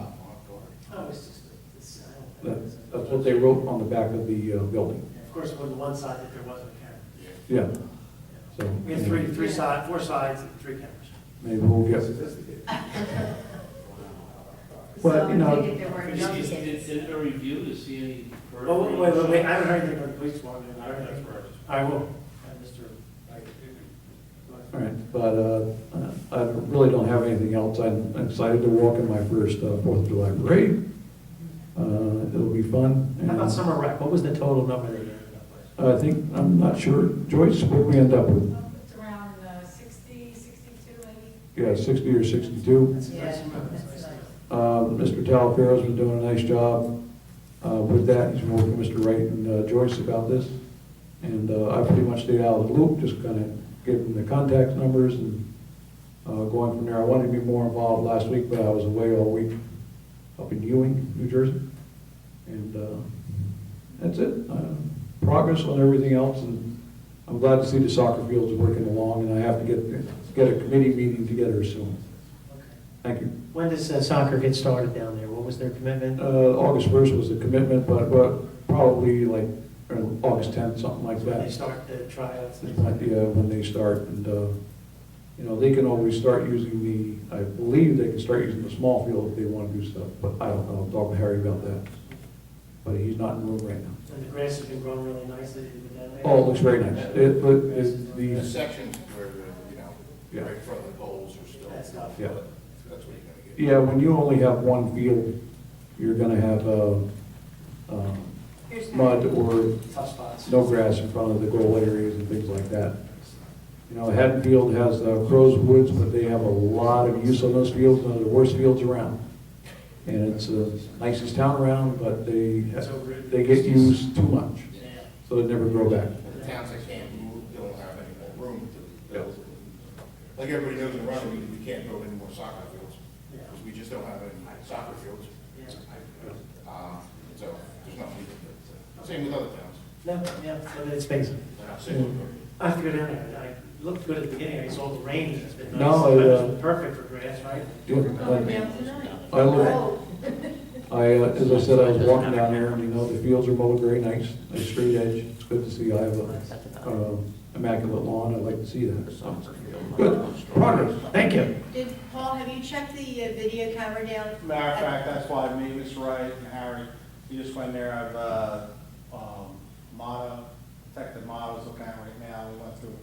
Oh, it's just, it's, I don't think. That's what they wrote on the back of the building. Of course, on one side that there wasn't a camera. Yeah. So We have four sides, and 3 cameras. maybe we'll get, So But, I take it there were young kids. Did a review to see any? Oh, wait, I haven't heard anything from the police department. I will. And Mr. all right, but I really don't have anything else. I'm excited to walk in my first 4th of July parade. It'll be fun. How about and summer rec? What was the total number they ended up with? I think, I'm not sure. Joyce, what we end up with? It's around 60, 62 maybe. Yeah, 60 or 62. That's a Yeah, nice amount. that's nice. Mr. Talafero's been doing a nice job with that. He's been working with Mr. Wright and Joyce about this. And I pretty much stayed out of the loop, just kind of gave them the contact numbers and going from there. I wanted to be more involved last week, but I was away all week up in Ewing, New Jersey. And that's it. Progress on everything else, and I'm glad to see the soccer fields working along, and I have to get a committee meeting together soon. Okay. Thank you. When does soccer get started down there? What was their commitment? August 1st was the commitment, but probably like or August 10th, something like When they that. start the tryouts. It might be when they start, and, you know, they can always start using I believe they can start using the small field if they want to do stuff, but I don't know, I'll talk to Harry about that. But he's not in the room right now. And the grass has been growing really nicely with that. Oh, it looks very nice. The The, sections where, Yeah. right in front of the poles are still. That's tough. Yeah. That's what you're gonna get. yeah, when you only have one field, you're gonna have, Here's mud or Tough spots. no grass in front of the goal areas and things like that. You know, Haddon Field has Crow's Woods, but they have a lot of use on those fields, one of the worst fields around. And it's the nicest town around, but they get used too much, Yeah. so they never grow back. The towns that can't move, don't have any more room to build. Like everybody knows in Runnemede, we can't build any more soccer fields, Yeah. because we just don't have any soccer fields. Yeah. So there's nothing we can do. Same with other towns. No, yeah, limited space. They're not saying. I have to go down there. I looked good at the beginning. I saw the rain. It's been nice. No, The weather's been perfect for grass, right? Going down tonight. I look, Oh. as I said, I was walking down there, and you know, the fields are mowed very nice straight edge. It's good to see. I have a immaculate lawn. I like to see that. So, good progress. Thank you. Did, Paul, have you checked the video camera down? Matter of fact, that's why me, Mr. Wright, and Harry, we just went there, Detective Motto's looking at it right now, we went through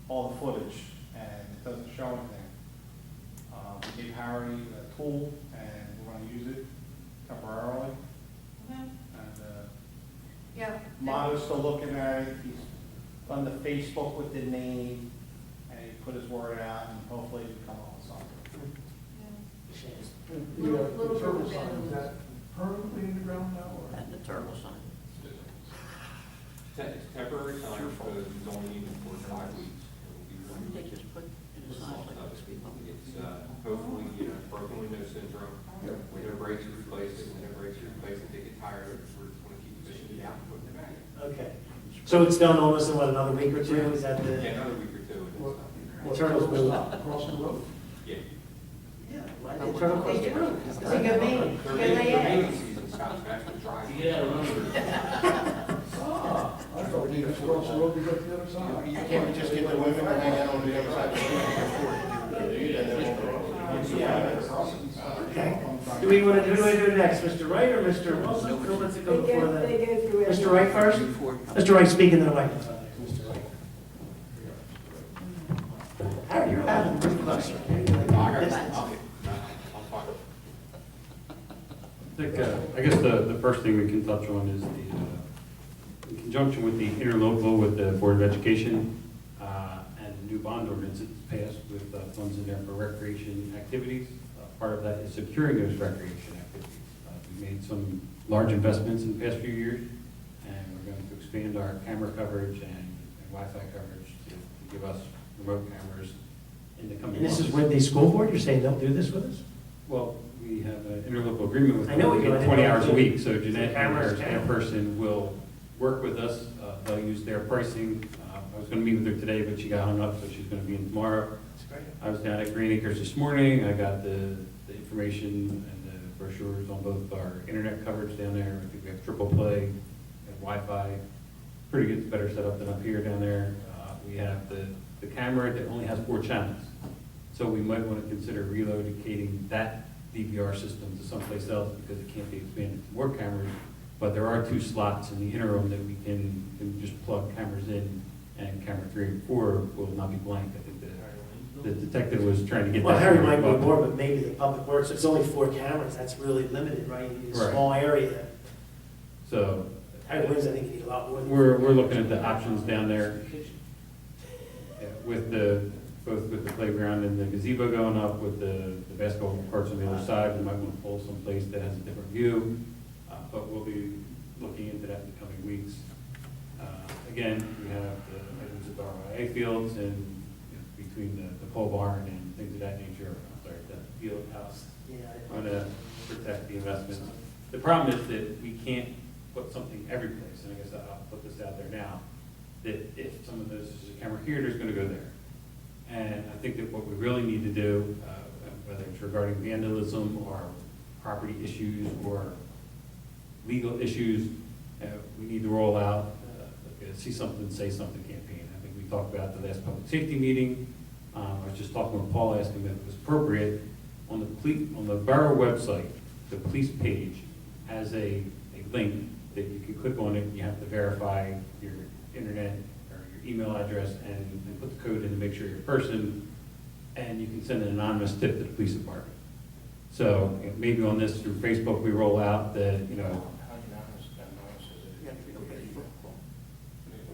all the footage, and it doesn't show anything. We gave Harry a tool, and we're gonna use it temporarily, Okay. and, Yeah. Motto's still looking at it, he's done the Facebook with the name, and he put his word out, and hopefully it'll come on something. Little turtle sign, is that permanently in the ground now, or? And the turtle sign. Temporary sign for only for 5 weeks. They just put in the sign like this. It's hopefully, broken window syndrome. Window breaks, you replace it. Window breaks, you replace it. They get tired of it. We're just going to keep pushing it out and putting it back. Okay. So it's done almost in what, another week or two? Is that the? Yeah, another week or two. The turtles move up. Across the road. Yeah. Yeah. Why did the turtle cross the road? It's a good man. Their Good main lad. season, Scott's back to drive. I thought we just cross the road to go to the other side. You can't just get the women to hang out on the other side of the street. And then Okay. Do we want to, who do I do next, Mr. Wright or Mr. Wilson? Who wants to go before the? Mr. Wright first? Mr. Wright, speaking to the microphone. Mr. Wright. Harry, you're having pretty close. I think, I guess the first thing we can touch on is in conjunction with the interlocal with the Board of Education and the new bond ordinance that's passed with funds in there for recreation activities. Part of that is securing those recreation activities. We've made some large investments in the past few years, and we're going to expand our camera coverage and Wi-Fi coverage to give us remote cameras in the coming And this months. is with the school board? You're saying they'll do this with us? Well, we have an interlocal agreement with I know them. we do. I didn't 20 know hours a we week, did. so Jeanette and Cameras, her staff cameras. person will work with us. They'll use their pricing. I was going to meet with her today, but she got hung up, so she's going to be in tomorrow. That's great. I was down at Green Acres this morning. I got the information and the brochures on both our internet coverage down there. I think we have triple play and Wi-Fi. Pretty good, better setup than up here down there. We have the camera that only has 4 channels. So we might want to consider relocating that DVR system to someplace else because it can't be expanded to more cameras. But there are 2 slots in the interim that we can just plug cameras in, and camera 3 and 4 will not be blank. I think the detective was trying to get that. Well, Harry might be more, but maybe the public works, it's only 4 cameras, that's really limited, right? You need a Right. small area. So Harry Williams, I think you need a lot more. than we're 4 looking at the options down there with both with the playground and the gazebo going up, with the basketball courts on the other side. We might want to pull someplace that has a different view, but we'll be looking into that in the coming weeks. Again, we have the items at the RIA fields and between the pole barn and things of that nature. I'm sorry, the field house. Yeah. Want to protect the investments. The problem is that we can't put something every place, and I guess I'll put this out there now, that if someone knows there's a camera here, there's going to go there. And I think that what we really need to do, whether it's regarding vandalism or property issues or legal issues, we need to roll out See Something, Say Something campaign. I think we talked about the last public safety meeting. I was just talking with Paul, asking if it was appropriate, on the borough website, the police page has a link that you can click on it, and you have to verify your internet or your email address and put the code in to make sure you're a person, and you can send an anonymous tip to the police department. So maybe on this, through Facebook, we roll out the,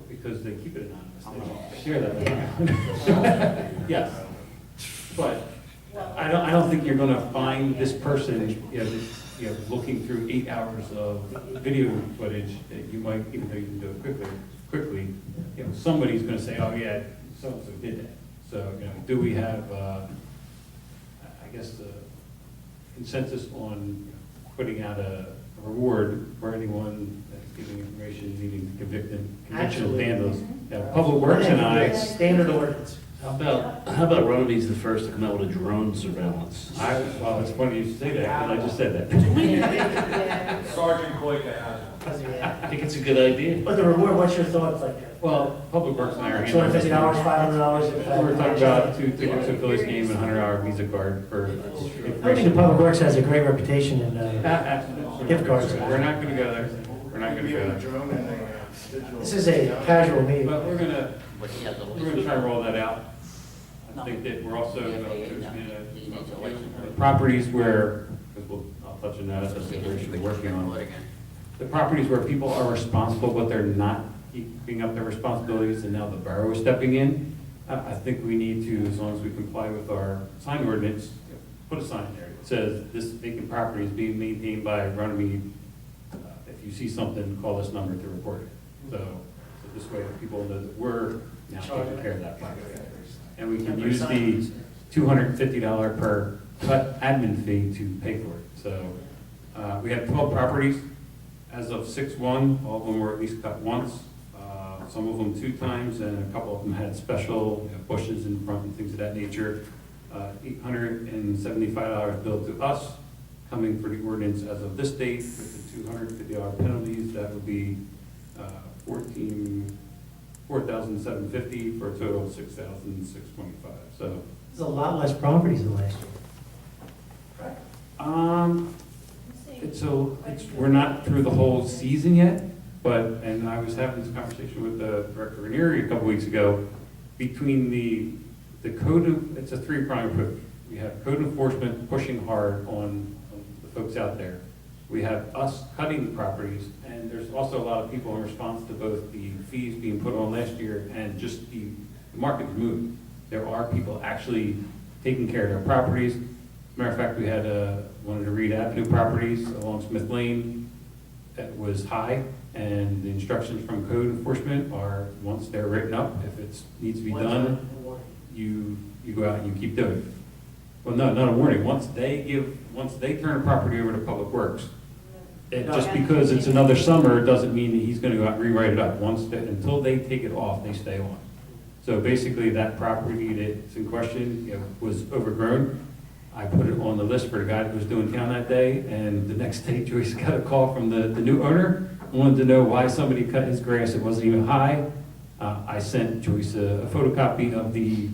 because they keep it anonymous, they share that. Yes, but I don't think you're gonna find this person, looking through 8 hours of video footage that you might, even though you can do it quickly, somebody's gonna say, oh yeah, so-and-so did that. So, do we have, I guess, the consensus on putting out a reward for anyone that's giving information needing to conviction of vandals? Public Works and I. Standard ordinance. How about Runnemede's the first to come out with a drone surveillance? Well, it's funny you say that, because I just said that. Sergeant Coyka has it. I think it's a good idea. But the reward, what's your thoughts like that? Well, Public Works and I are handling $250, $500? We're talking about 2 tickets to Phillies game and $100 Visa card for I think the information. Public Works has a great reputation in gift cards. We're not gonna go there. We're not gonna go there. Drone and a digital. This is a casual meeting. But we're gonna try and roll that out. I think that we're also, the properties where, because I'll touch on that, that's the issue we're working on. The properties where people are responsible, but they're not keeping up their responsibilities, and now the borough is stepping in. I think we need to, as long as we comply with our sign ordinance, put a sign there that says this vacant property is being maintained by Runnemede. If you see something, call this number to report it. So this way people know that we're now taking care of that property. And we can use the $250 per cut admin fee to pay for it. So we have 12 properties. As of 6/1, all of them were at least cut once, some of them 2 times, and a couple of them had special bushes in front and things of that nature. $875 billed to us, coming for the ordinance as of this date, with the $250 penalties, that would be $4,750 for a total of $6,625. So, There's a lot less properties than last year. we're not through the whole season yet, and I was having this conversation with the Director of Veneering a couple weeks ago, between the code, it's a 3-pronged approach. We have code enforcement pushing hard on the folks out there. We have us cutting the properties, and there's also a lot of people in response to both the fees being put on last year and just the market moving. There are people actually taking care of their properties. As a matter of fact, we had one of the Reed Avenue properties along Smith Lane that was high, and the instructions from code enforcement are, once they're written up, if it needs to be done, you go out and you keep doing it. Well, no, not a warning. Once they turn a property over to Public Works, just because it's another summer doesn't mean that he's going to go out and rewrite it up. Until they take it off, they stay on. So basically, that property that's in question, was overgrown. I put it on the list for the guy that was doing town that day, and the next day, Joyce got a call from the new owner, wanted to know why somebody cut his grass. It wasn't even high. I sent Joyce a photocopy of the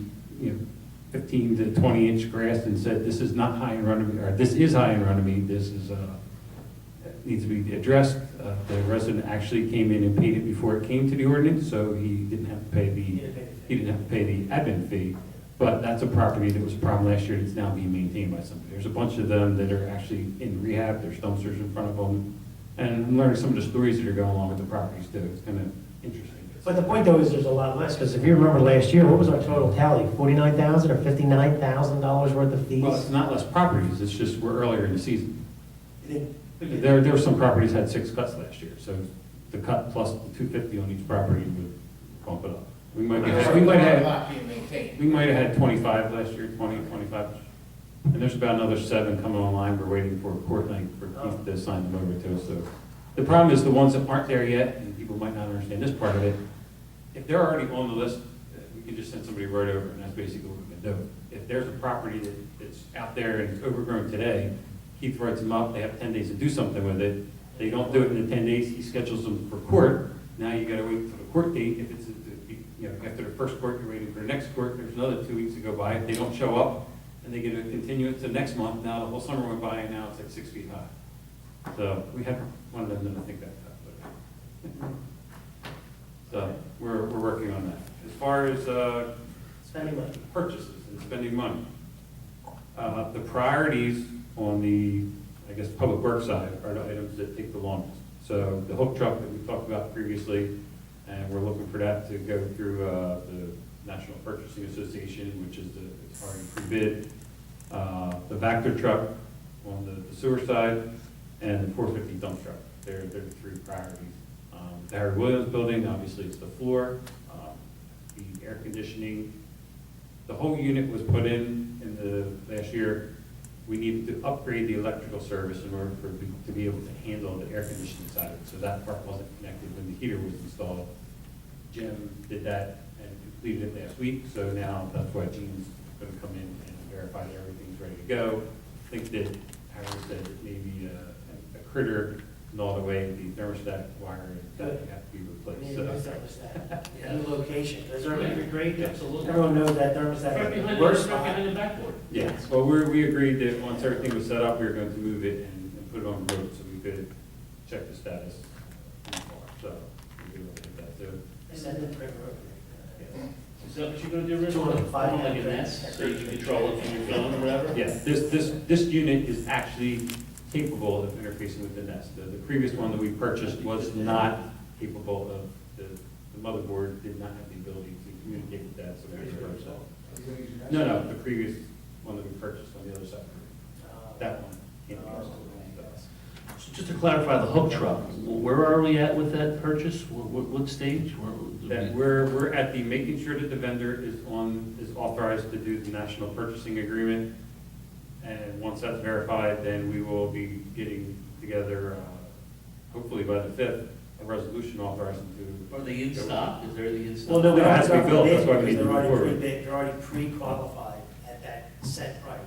15 to 20 inch grass and said, this is not high in Runnemede, or this is high in Runnemede. This is needs to be addressed. The resident actually came in and paid it before it came to the ordinance, so he didn't have to pay the admin fee. But that's a property that was a problem last year that's now being maintained by somebody. There's a bunch of them that are actually in rehab. There's dumpsters in front of them. And I'm learning some of the stories that are going along with the properties too. It's kind of interesting. But the point though is there's a lot less, because if you remember last year, what was our total tally? $49,000 or $59,000 worth of fees? Well, it's not less properties. It's just we're earlier in the season. There were some properties had 6 cuts last year, so the cut plus the 250 on each property would bump it up. We might have had 25 last year, 20, 25. And there's about another 7 coming online. We're waiting for a court night for Keith to sign them over to us. So the problem is the ones that aren't there yet, and people might not understand this part of it, if they're already on the list, we can just send somebody right over, and that's basically what we can do. If there's a property that's out there and it's overgrown today, Keith writes them up, they have 10 days to do something with it. They don't do it in the 10 days, he schedules them for court, Now you gotta wait for the court date. If it's, you know, after the first court, you're waiting for the next court. There's another 2 weeks to go by. If they don't show up and they get a continuance to next month, now the whole summer went by and now it's like 6 feet high. So we had one of them didn't think that tough. So we're working on that. As far as Spending money. purchases and spending money, the priorities on the, I guess, public works side are the items that take the longest. So the hook truck that we talked about previously, and we're looking for that to go through the National Purchasing Association, which is it's already pre-bid. The Vector truck on the sewer side, and the 450 dump truck. They're the three priorities. The Harry Williams building, obviously it's the floor, the air conditioning. The whole unit was put in the last year. We needed to upgrade the electrical service in order to be able to handle the air conditioning side of it. So that part wasn't connected when the heater was installed. Jim did that and completed it last week, so now that's why Gene's going to come in and verify that everything's ready to go. I think that Harry said that maybe a critter gnawed away the thermostat wire that would have to be replaced. So. New location, because they're great. Absolutely. Everyone knows that Right thermostat behind is the, worst right spot. behind the backboard. Yes, well, we agreed that once everything was set up, we were going to move it and put it on the road so we could check the status. So we could look at that too. I sent them for Is that what you're gonna do, Rich? 205. Like an S, so you can control it from your phone or whatever? Yes, this unit is actually capable of interfacing with the Nest. The previous one that we purchased was not capable of, the motherboard did not have the ability to communicate with that, so we purchased that. No, the previous one that we purchased on the other side. That one. can't be used. So just to clarify, the hook truck, where are we at with that purchase? What stage? That we're at the making sure that the vendor is authorized to do the national purchasing agreement. And once that's verified, then we will be getting together, hopefully by the 5th, a resolution authorizing to. Are they in stock? Is there the in stock? Well, no, we No, don't it have has to be to built, bid that's why we because need to they're move already forward. pre-bid, they're already pre-qualified at that set price.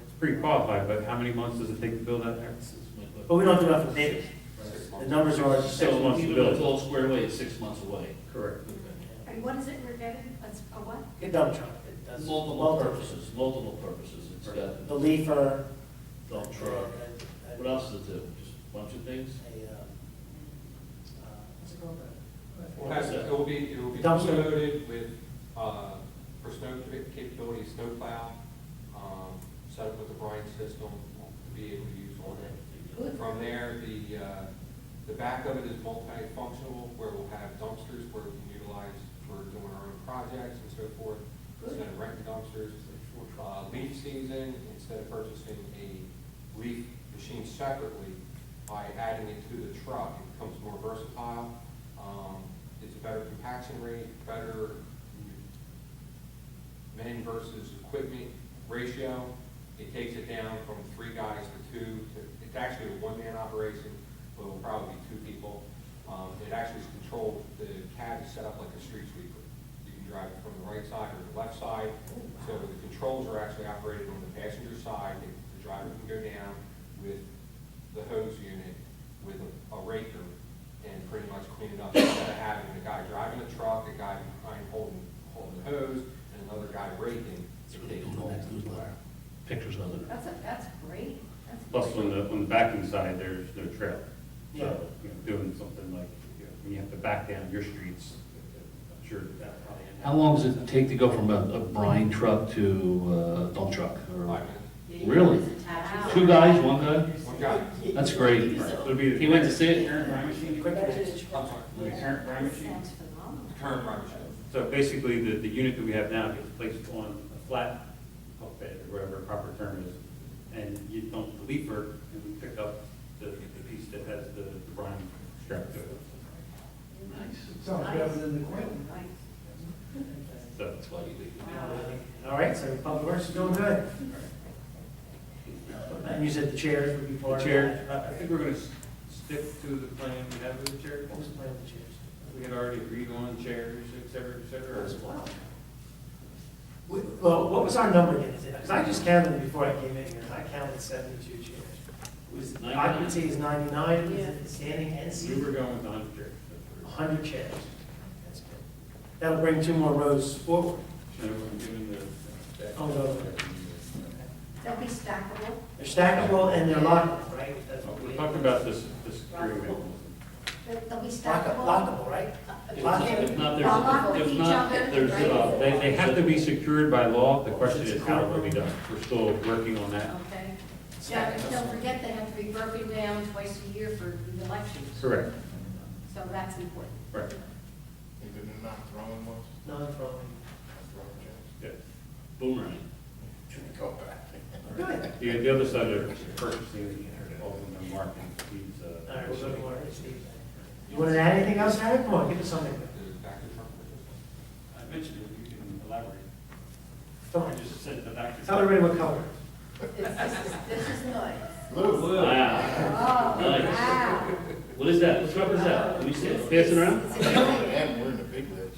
It's pre-qualified, but how many months does it take to build that there? But we don't do nothing bid. The numbers are already 6 months to Even build. though it's all squared away, it's 6 months away. Correct. And what is it we're getting? A what? A dump truck. It does Multiple purposes. It's got The leafer. dump truck. What else does it do? Just a bunch of things? What's it called? It will be Dumpster. fully loaded with, for snow capability, snow plow, set up with the brine system to be able to use on it. From there, the back of it is multifunctional, where we'll have dumpsters where we can utilize for doing our own projects and so forth, instead of renting dumpsters. Leaf season, instead of purchasing a leaf machine separately, by adding it to the truck, it becomes more versatile. It's a better compaction rate, better men versus equipment ratio. It takes it down from 3 guys to 2. It's actually a one-man operation, but it'll probably be 2 people. It actually is controlled, the cab is set up like a street sweeper. You can drive it from the right side or the left side. So the controls are actually operated on the passenger side. The driver can go down with the hose unit, with a raker, and pretty much clean it up. Instead of having a guy driving the truck, a guy behind holding the hose, and another guy raking. That's what they do in the next newsletter. Pictures of it. That's great. Plus, on the backing side, there's no trail. Yeah. So, doing something like, when you have to back down your streets, I'm sure that probably. How long does it take to go from a brine truck to a dump truck? Or- 5 minutes. Really? 2 guys, 1 guy? One guy. That's great. It'll be He went to see it? Current brine machine? Quick catch. I'm sorry. The current brine machine? The current brine machine. So basically, the unit that we have now gets placed on a flat hook bed, or whatever the proper term is, and you dump the leafer, and we pick up the piece that has the brine strapped to it. Nice. Sounds better than the Quentin. So, That's why you do. All right, so Public Works is doing good. And you said the chairs would be the part of chair, that? I think we're gonna stick to the plan we have with the chair. What was the plan with the chairs? We had already agreed on chairs, et cetera, et cetera. Well, what was our number again? Because I just counted them before I came in here, and I counted 72 chairs. Was 99? occupancy is 99, is Yeah. it standing and We seated? were going with 100 chairs. 100 chairs. That's good. That'll bring 2 more rows forward. Oh, no. They'll be stackable. They're stackable and they're lockable, right? That's what We're talking about this security mechanism. They'll be Lockable, right? Lockable. If not, Lock with there's, if each not, other, there's, right? they have to be secured by law. The question is how it will be done. We're still working on that. Okay. Yeah, but don't forget they have to be broken down twice a year for the elections. Correct. So that's important. Right. Even the non-throwing ones? Non-throwing. Non-throwing chairs? Yeah. Boomerang. Should go back. Good. The other side of purchasing, also the marketing, he's, All right, we'll go to Mark and Steve. You want to add anything else, Harry? Come on, give us something. I mentioned it, you can elaborate. Come on, I just said the back. tell everybody what color. This is nice. Blue. Wow. Oh, Nice. wow. What is that? What truck is that? Can we see it? Passing around? It's an alien. And we're in the big lids.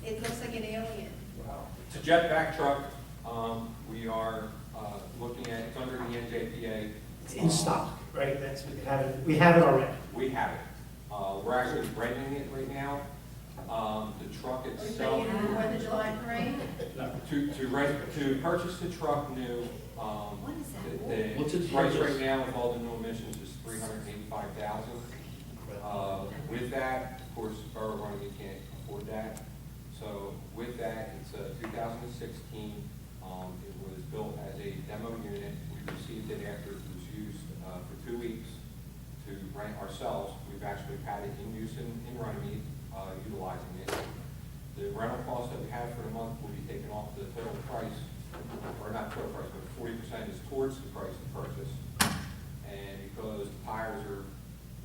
It looks like an alien. It's a jetback truck. We are looking at, it's under the NJPA. It's in stock, right? That's, we have it already. We have it. We're actually renting it right now. The truck Are you itself, ready for the 4th of July parade? to purchase the truck new, What is that? the What's its price purchase? right now with all the new emissions is $385,000. With that, of course, Borough Runnemede can't afford that. So with that, it's a 2016. It was built as a demo unit. We received it after it was used for 2 weeks to rent ourselves. We've actually had it in use in Runnemede, utilizing it. The rental cost that we have for the month will be taken off the total price, or not total price, but 40% is towards the price of purchase. And because the tires are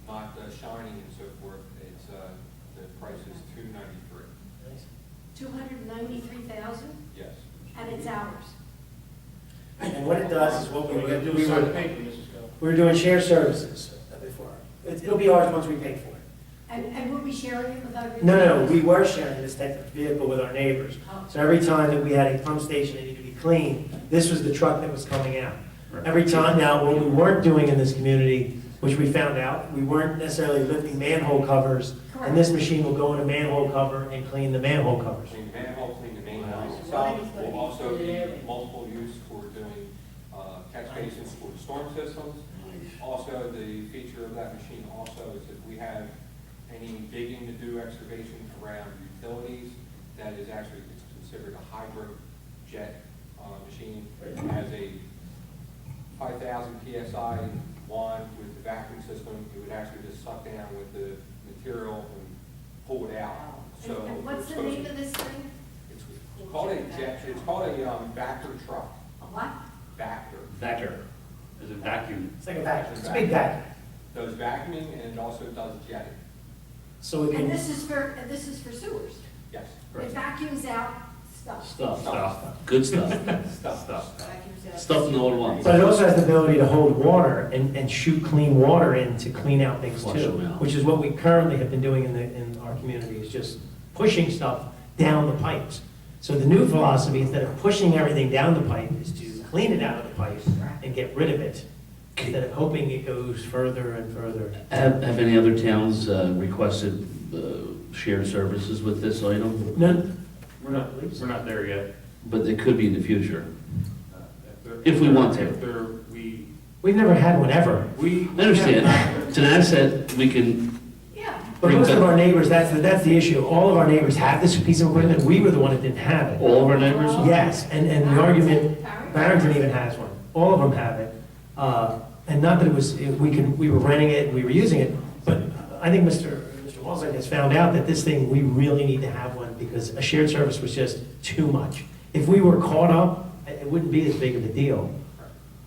not shining and so forth, it's the price is $293. Nice. 293,000, Yes. and it's ours. And what it does is what we We gotta do we a side were, paper, Mrs. Go. we were doing shared services before. It'll be ours once we pay for it. And we'll be sharing it with other. No, we were sharing this type of vehicle with our neighbors. Oh. So every time that we had a pump station that needed to be cleaned, this was the truck that was coming out. Every time now, what we weren't doing in this community, which we found out, we weren't necessarily lifting manhole covers, and this machine will go in a manhole cover and clean the manhole covers. Clean the manhole, clean the main Wow. lines itself. Will also be multiple use for doing catch basins for the storm systems. Also, the feature of that machine also is if we have any digging to do, excavation around utilities, that is actually, it's considered a hydro jet machine. It has a 5,000 PSI wand with the vacuum system. It would actually just suck down with the material and pull it out. So And what's the it's supposed name to- of this thing? It's called a jet, it's called a Vector truck. A what? Vector. Vector. Is it vacuum? It's like a vacuum, it's a big vacuum. Does vacuuming and it also does jetting. So we And can, this is for sewers. Yes. It vacuums out stuff. Stuff. Good stuff. Stuff. Vacuums out. Stuff no one wants. but it also has the ability to hold water and shoot clean water in to clean out things Flush too. them out. Which is what we currently have been doing in our community, is just pushing stuff down the pipes. So the new philosophy, instead of pushing everything down the pipe, is to clean it out of the pipe and get rid of it, instead of hoping it goes further and further. Have any other towns requested shared services with this item? None, We're not there yet. But it could be in the future. If If we want to. If there, we, we've never had one ever. we. I understand. It's an asset we can, Yeah. But most of our neighbors, that's the issue. All of our neighbors have this piece of equipment. We were the one that didn't have it. all of our neighbors? Yes, and the argument, Barrington even has one. All of them have it. And not that it was, we were renting it, and we were using it, but I think Mr. Walzak has found out that this thing, we really need to have one because a shared service was just too much. If we were caught up, it wouldn't be as big of a deal.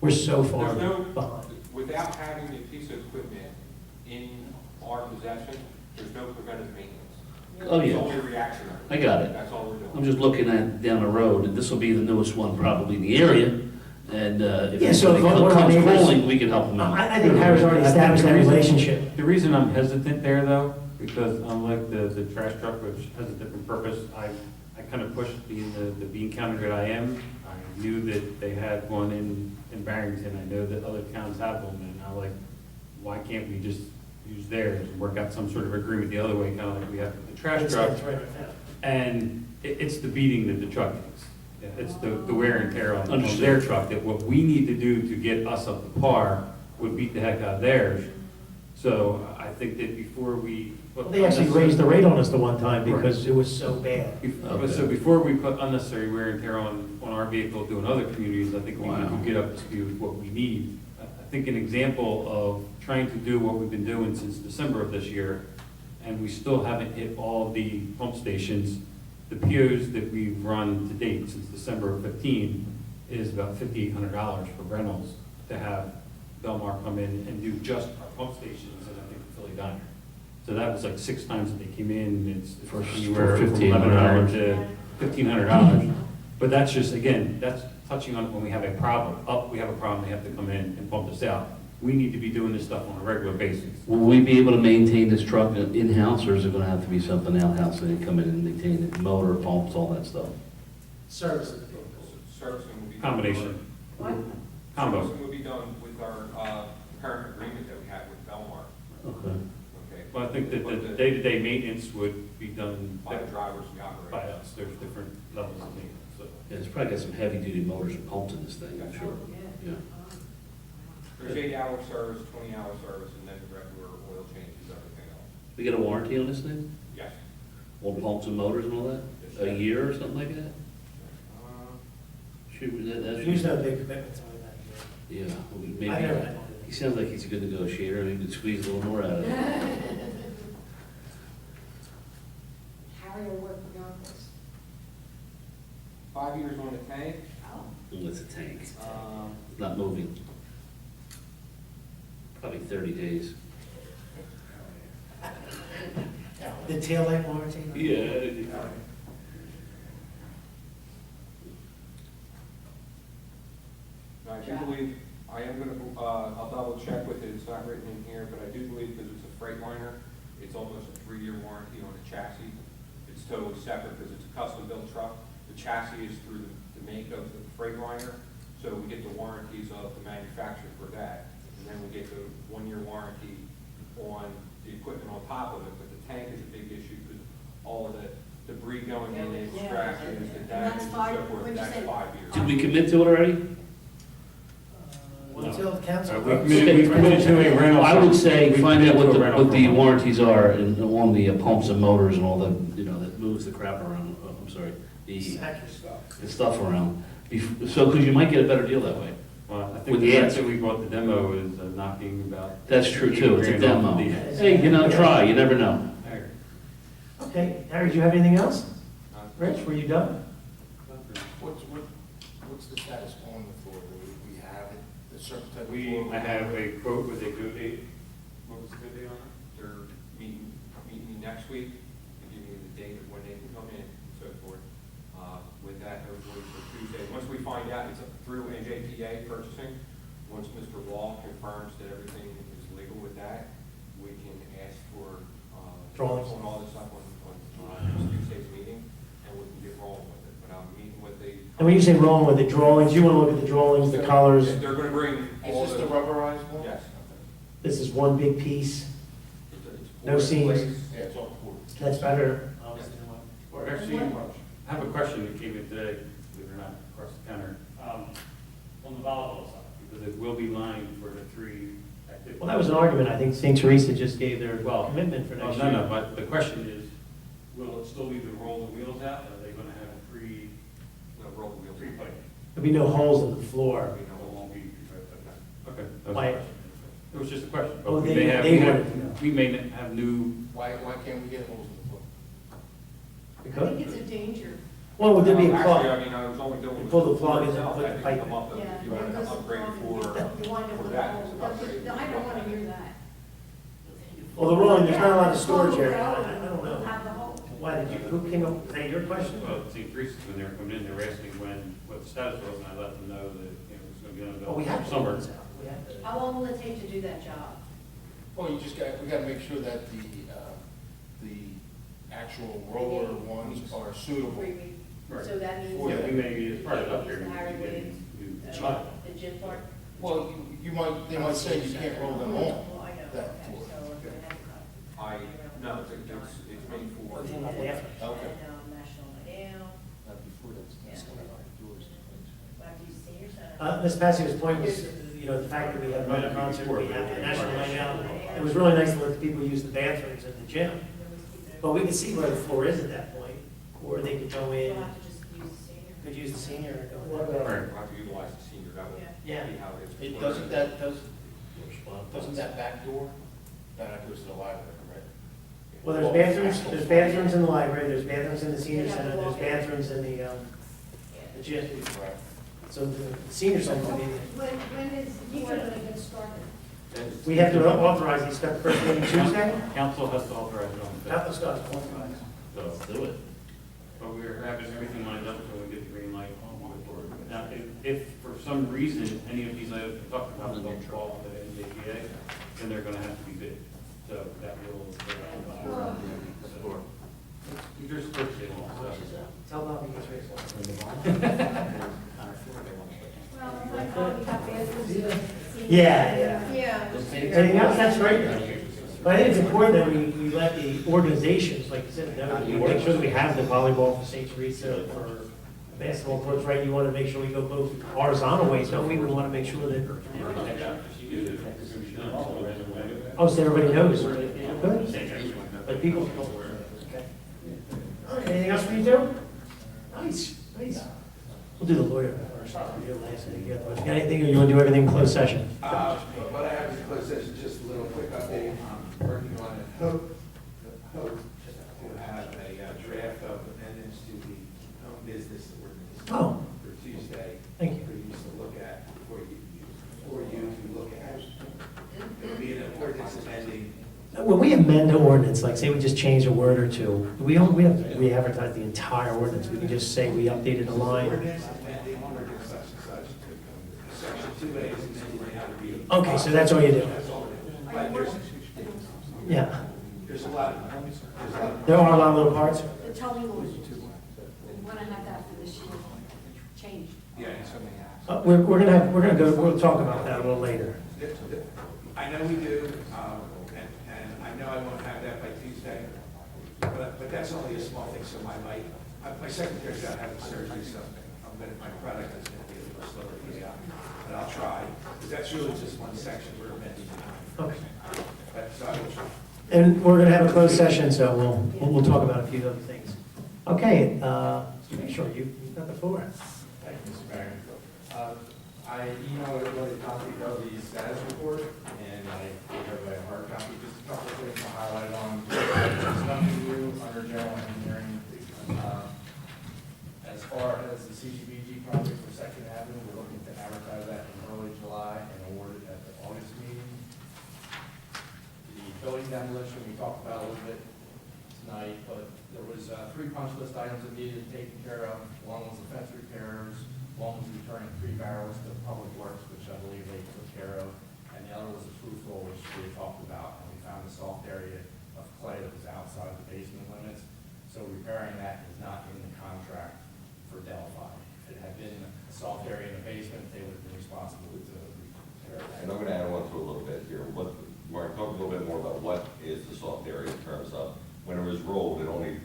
We're so far There's no, behind. without having a piece of equipment in our possession, there's no preventive maintenance. Oh, It's yeah. only reactionary. I got it. That's all we're doing. I'm just looking at down the road, and this will be the newest one probably in the area. And if Yeah, so if anybody one of our comes neighbors- calling, we can help them out. I think Harry's already established that relationship. The reason I'm hesitant there though, because unlike the trash truck, which has a different purpose, I kind of pushed being the bean counter that I am. I knew that they had one in Barrington. I know that other towns have them, and I'm like, why can't we just use theirs and work out some sort of agreement the other way, kind of like we have with the trash That's truck. right. And it's the beating that the truck takes. It's the wear and tear on Understood. their truck, that what we need to do to get us up to par would beat the heck out of theirs. So I think that before we. put They actually raised the rate on us the one time because it was so bad. So before we put unnecessary wear and tear on our vehicle doing other communities, I think we need to get up to speed with what we need. I think an example of trying to do what we've been doing since December of this year, and we still haven't hit all the pump stations. The POs that we've run to date since December of 15 is about $5,800 for rentals to have Belmar come in and do just our pump stations and I think the Philly Diner. So that was like 6 times that they came in, it's For anywhere from $1,500 $1,100 to $1,500. But that's just, again, that's touching on when we have a problem. We have a problem, they have to come in and pump this out. We need to be doing this stuff on a regular basis. Will we be able to maintain this truck in-house, or is it gonna have to be something out-house, so they come in and maintain it, motor, pumps, all that stuff? Service. Servicing will be. Combination. What? Combo. Servicing will be done with our current agreement that we have with Belmar, Okay. okay? Well, I think that the day-to-day maintenance would be done By the drivers, the by operators. us. There's different levels of maintenance, so. Yeah, it's probably got some heavy-duty motors and pumps in this thing, I'm sure. Yeah. There's 8-hour service, 20-hour service, and then regular oil changes, everything else. We get a warranty on this thing? Yes. All pumps and motors and all that? A year or something like that? Should we, that There's should, no big commitments on that. yeah, well, I maybe, never had one. he sounds like he's a good negotiator, maybe we could squeeze a little more out of it. Harry will work with you on this. 5 years on the tank. Oh. Well, it's a tank, it's Um, not moving. Probably 30 days. The tail light warranty? Yeah. I do believe, I am gonna, I'll double check with it, it's not written in here, but I do believe because it's a Freightliner, it's almost a 3-year warranty on the chassis. It's totally separate because it's a custom-built truck. The chassis is through the make of the Freightliner, so we get the warranties of the manufacturer for that. And then we get the 1-year warranty on the equipment on top of it, but the tank is a big issue because all of the debris going in it, Yeah. scratches, the And damage that's and five- so forth, what'd you that's say? 5 years. Did we commit to it already? Until the council. We committed to a rental. I would say We find out committed what to the, a rental what the program. warranties are and on the pumps and motors and all the, that moves the crap around, I'm sorry, the stuff around. So, because you might get a better deal that way. Well, I With think the the fact answer. that we bought the demo is knocking about. That's true too, it's a 8 grand off demo. of the- Hey, try, you never know. Okay, Harry, do you have anything else? Rich, were you done? What's the status on the floor? Do we have it, a certain type of floor? I have a quote with a due date. What was the due date on it? They're meeting me next week, to give me the date of when they can come in and so forth. With that, hopefully for Tuesday, once we find out, it's through NJPA purchasing, once Mr. Law confirms that everything is legal with that, we can ask for, Drawings. on all this stuff on next Tuesday's meeting, and we can get rolling with it. But I'm meeting with the. And when you say rolling with the drawings, you want to look at the drawings, the colors. They're gonna bring all Is the. this the rubberized one? Yes. This is one big piece. It's No poured in seams. place. Yeah, it's all poured. That's better. Or actually, I have a question that came in today, believe it or not, across the counter. On the volleyball side, because it will be lined for the 3 activities. Well, that was an argument. I think St. Teresa just gave their commitment for Oh, next no, year. no, but the question is, will it still be the roll the wheels out, or are they gonna have a No, roll the wheels. pre-pipe? There'll be no holes in the floor. It won't be pre-pipe, okay. Okay. that was Why- the question. It was just a question. Oh, But we they- may have, they wanted to know. we may have new, Why can't we get holes in the floor? We I could? think it's a danger. Well, would there be a Actually, plug? I mean, I was only doing. You pull the plug and then itself, put the that pipe didn't come up, Yeah, if you want because to upgrade the for plug- you wind up with a that, hole. it's an upgrade. No, I don't want to hear that. Well, the rolling, there's not a lot of Yeah, storage the area. plug will I don't go, know. we'll have the hole. Why did you, who came up, is that your question? well, St. Teresa's, when they were coming in, they were asking what the status was, and I let them know that, it was gonna be Well, we unavailable have for to summer. this out. We have to. How long will it take to do that job? Well, we gotta make sure that the actual roller ones are suitable. 3 weeks. Right. So that means. Yeah, we may, as part of the Use upgrade, the we Harry may get Williams, new the shot. gym part? Well, they might say you can't roll them on. Well, I know. that Okay, floor. so we're gonna have to cut. No, it's made for. What's in the bathroom? Okay. National Night Out, Before that's doors. like you senior center. Ms. Passio's point was, the fact that we have another concert, we have the National Night Out. It was really nice to let the people use the bathrooms in the gym. But we could see where the floor is at that point, or they could go in, We'll have to just use the senior. could use the senior and go in Right, that way. we'll have to utilize the senior, that would Yeah. be how it is. It doesn't that back door, that goes to the library, right? Well, there's bathrooms in the library, there's bathrooms in the senior center, there's bathrooms in the gym. Right. So the senior center will be, When is the board going to get started? we have to authorize these stuff first meeting Tuesday? Council has to authorize it on the Not fifth, the stuff, authorize. so do it. But we're having everything lined up so we get the green light on the board. Now, if for some reason any of these items we talked about don't fall under the NJPA, then they're gonna have to be bid. So that will. You're just purchasing all, so. Tell Bobby he's ready. Well, I thought we have bathrooms. Yeah. Yeah. Anything else? That's great. But I think it's important that we let the organizations, like you said, know, we make sure that we have the volleyball for St. Teresa, for basketball courts, right? You want to make sure we go both horizontal ways, don't we? We want to make sure that, oh, so everybody knows. Good. But people, okay. All right, anything else for you two? Nice, nice. We'll do the lawyer first. You got anything, or you want to do everything in closed session? What I have in closed session, just a little quick update. I'm working on a hope to have a draft of amendments to the home business ordinance Oh, for Tuesday. thank you. For you to look at, for you to look at. It'll be an ordinance amending. When we amend an ordinance, like say we just change a word or two, we have to re-advertise the entire ordinance. We can just say we updated a line. Ordinance amending ordinance such and such. Section 2A is amended now to be. Okay, so that's all you do. That's all. But Yeah. there's a lot of. There are a lot of little parts. The towing ordinance. We want to have that for this year changed. Yeah, and so many. We'll talk about that a little later. I know we do, and I know I won't have that by Tuesday, but that's only a small thing, so my secretary's out having surgery, so my product is gonna be a little slower to get out, but I'll try, because that's really just one section we're amending. Okay. So I will try. And we're going to have a closed session, so we'll talk about a few other things. Okay, sure, you've got the floor. Thank you, Mr. Mayor. I emailed everybody a copy of the status report, and I gave everybody a hard copy, just a couple of things to highlight on. There's nothing new under general engineering. As far as the CDBG project for Second Avenue, we're looking to advertise that in early July and award it at the August meeting. The building demolition, we talked about a little bit tonight, but there was 3 punch list items that needed taken care of. One was the fence repairs, one was returning 3 barrels to Public Works, which I believe they took care of, and the other was the proof roll, which we talked about, and we found a soft area of clay that was outside the basement limits, so repairing that is not in the contract for Delphi. If it had been a soft area in the basement, they would have been responsible to repair that. And I'm going to add on to a little bit here. Mark, talk a little bit more about what is the soft area in terms of, when it was rolled, it only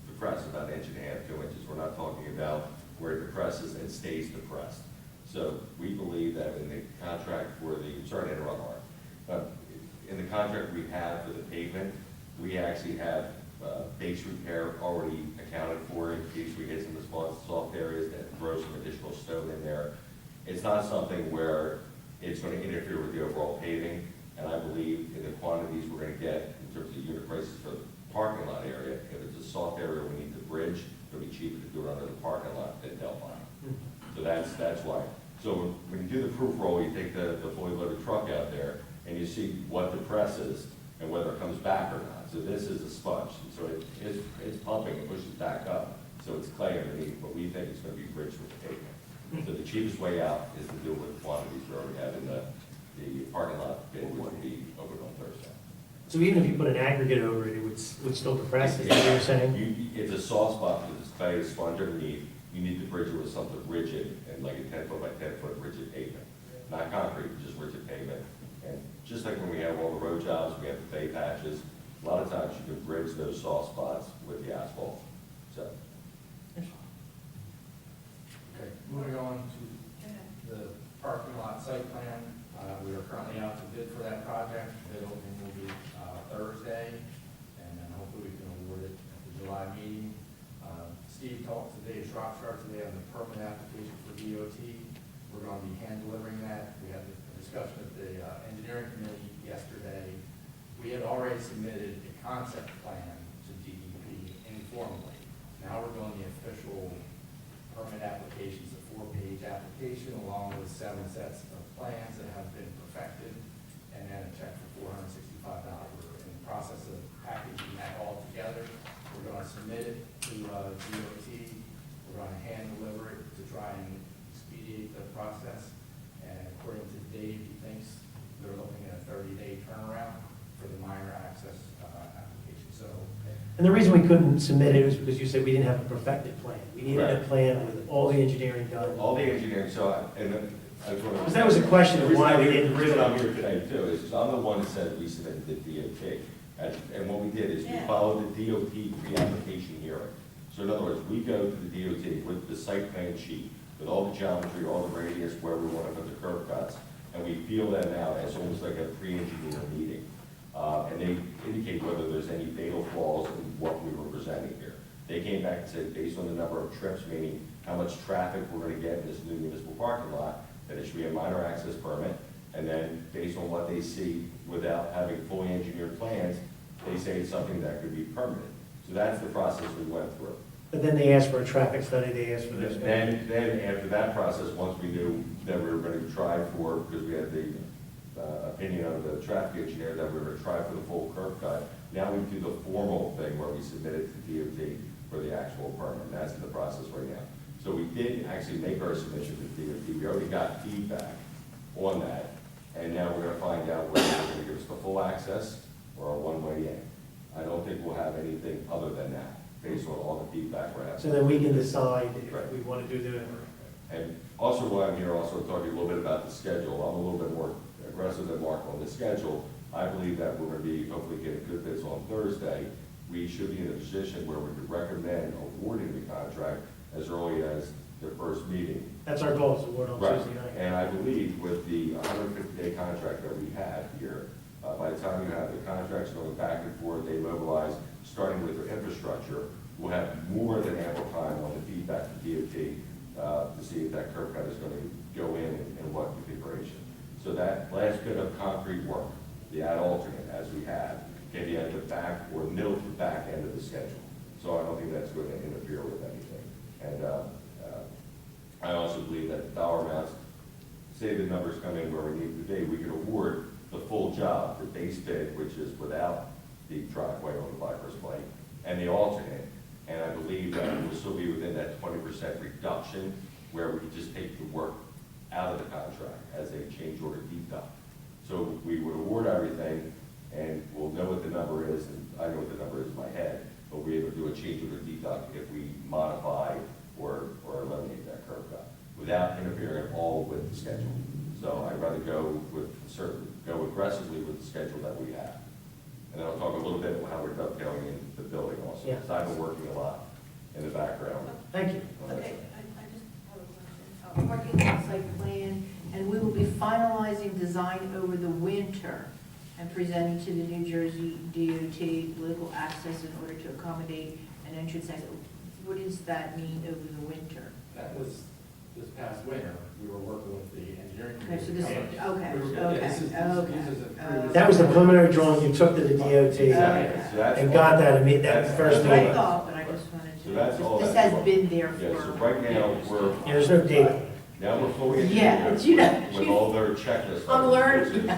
depressed about 1.5 inches, 2 inches. We're not talking about where it depresses and stays depressed. So we believe that in the contract for the, sorry to interrupt, Mark, in the contract we have for the pavement, we actually have base repair already accounted for in case we get some soft areas that throw some additional stone in there. It's not something where it's going to interfere with the overall paving, and I believe in the quantities we're going to get in terms of unit prices for the parking lot area, if it's a soft area we need the bridge, it'll be cheaper to do it under the parking lot than Delphi. So that's why. So when you do the proof roll, you take the fully loaded truck out there, and you see what depresses and whether it comes back or not. So this is a sponge, and so it's pumping, it pushes back up, so it's clay underneath, but we think it's going to be rich with the pavement. So the cheapest way out is to do it with quantities we already have in the parking lot bid, which will be open on Thursday. So even if you put an aggregate over it, it would still depress, is that what you're saying? It's a soft spot because it's clay, sponge underneath. You need to bridge it with something rigid and like a 10-foot by 10-foot rigid pavement. Not concrete, just rigid pavement. And just just like when we have all the road jobs, we have the pay patches, a lot of times you can bridge those soft spots with the asphalt, so. Okay, moving on to the parking lot site plan. We are currently out to bid for that project. Bid opening will be Thursday, and then hopefully we can award it at the July meeting. Steve talked to Dave Shropshire today on the permit application for DOT. We're going to be hand delivering that. We had a discussion with the engineering committee yesterday. We had already submitted a concept plan to DEP informally. Now we're doing the official permit application. It's a 4-page application along with 7 sets of plans that have been perfected, and then a check for $465. We're in the process of packaging that all together. We're going to submit it to DOT. We're going to hand deliver it to try and expedite the process. And according to Dave, he thinks they're looking at a 30-day turnaround for the minor access application. So, And the reason we couldn't submit it was because you said we didn't have a perfected plan. We needed a Right. plan with all the engineering done. All the engineering, and then, I just want to. Because that was a question of why we didn't The reason do it. I'm here today too is because I'm the one that said we submitted the DOT. And what we did is we Yeah. followed the DOT pre-application hearing. So in other words, we go to the DOT with the site plan sheet, with all the geometry, all the radius, where we want to put the curb cuts, and we feel them out as almost like a pre-engineer meeting. And they indicate whether there's any fatal flaws in what we were presenting here. They came back and said, based on the number of trips, meaning how much traffic we're going to get in this new municipal parking lot, that it should be a minor access permit. And then based on what they see without having fully engineered plans, they say it's something that could be permanent. So that's the process we went through. But then they asked for a traffic study, they asked for this. Then after that process, once we knew that we were going to try for, because we had the opinion of the traffic engineer that we were going to try for the full curb cut, now we do the formal thing where we submit it to DOT for the actual permit. And that's in the process right now. So we did actually make our submission to DOT. We already got feedback on that. And now we're going to find out whether they're going to give us the full access or a one-way in. I don't think we'll have anything other than that, based on all the feedback we're having. So then we can decide if Right. we want to do the, And also while I'm here, also talking a little bit about the schedule. I'm a little bit more aggressive than Mark on the schedule. I believe that we're going to be hopefully getting good bids on Thursday. We should be in a position where we could recommend awarding the contract as early as the first meeting. that's our goal, is award on Right, Tuesday night. and I believe with the 150-day contract that we have here, by the time you have the contracts going back and forth, they mobilize, starting with their infrastructure, we'll have more than ample time on the feedback from DOT to see if that curb cut is going to go in and what configuration. So that last bit of concrete work, the add alternate as we have, can be at the back or middle to back end of the schedule. So I don't think that's going to interfere with anything. And I also believe that dollar amounts, say the numbers come in where we need to be, we can award the full job, the base bid, which is without the driveway on the Viper's Lake, and the alternate. And I believe that we'll still be within that 20% reduction where we can just take the work out of the contract as a change order deduct. So we would award everything, and we'll know what the number is, and I know what the number is in my head, but we're able to do a change order deduct if we modify or eliminate that curb cut without interfering at all with the schedule. So I'd rather go aggressively with the schedule that we have. And then I'll talk a little bit about how we're dovetailing in the building also, Yeah. because I've been working a lot in the background. Thank you. Okay, I just have a question. Parking lot site plan, and we will be finalizing design over the winter and presenting to the New Jersey DOT political access in order to accommodate an entrance exit. What does that mean over the winter? that was this past winter, we were working with the engineering. Okay, so this, committee. okay, We were- okay, yeah, this is a That was the preliminary drawing you took to the DOT Exactly. So that's and all- got that, that that's- first That's what I meeting. thought, but I just wanted So that's all to, this that's- has been there Yeah, so for. right now, Yeah, there's no date. now we're fully Yeah, engineered it's, you know, with all their checklists. I'm learning.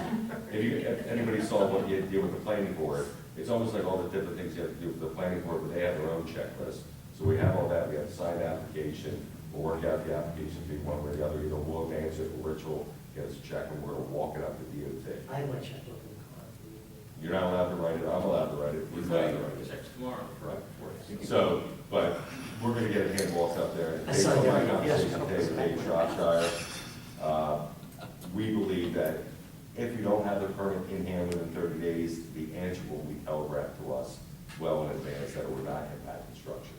If anybody saw what you deal with the planning board, it's almost like all the different things you have to do with the planning board, but they have their own checklist. So we have all that, we have the signed application, we'll work out the application fee one way or the other, either we'll advance it or Rich will get us a check and we're gonna walk it up to DOT. I have my checkbook in the car. You're not allowed to write it, I'm allowed to write it, we're allowed to write it. Checks tomorrow. So, but we're gonna get a hand walked up there. And I based saw on my that, yes. conversation today with Dave Shropshire, we believe that If you don't have the permit in hand within 30 days, the answer will be telegraphed to us well in advance that it would not impact construction.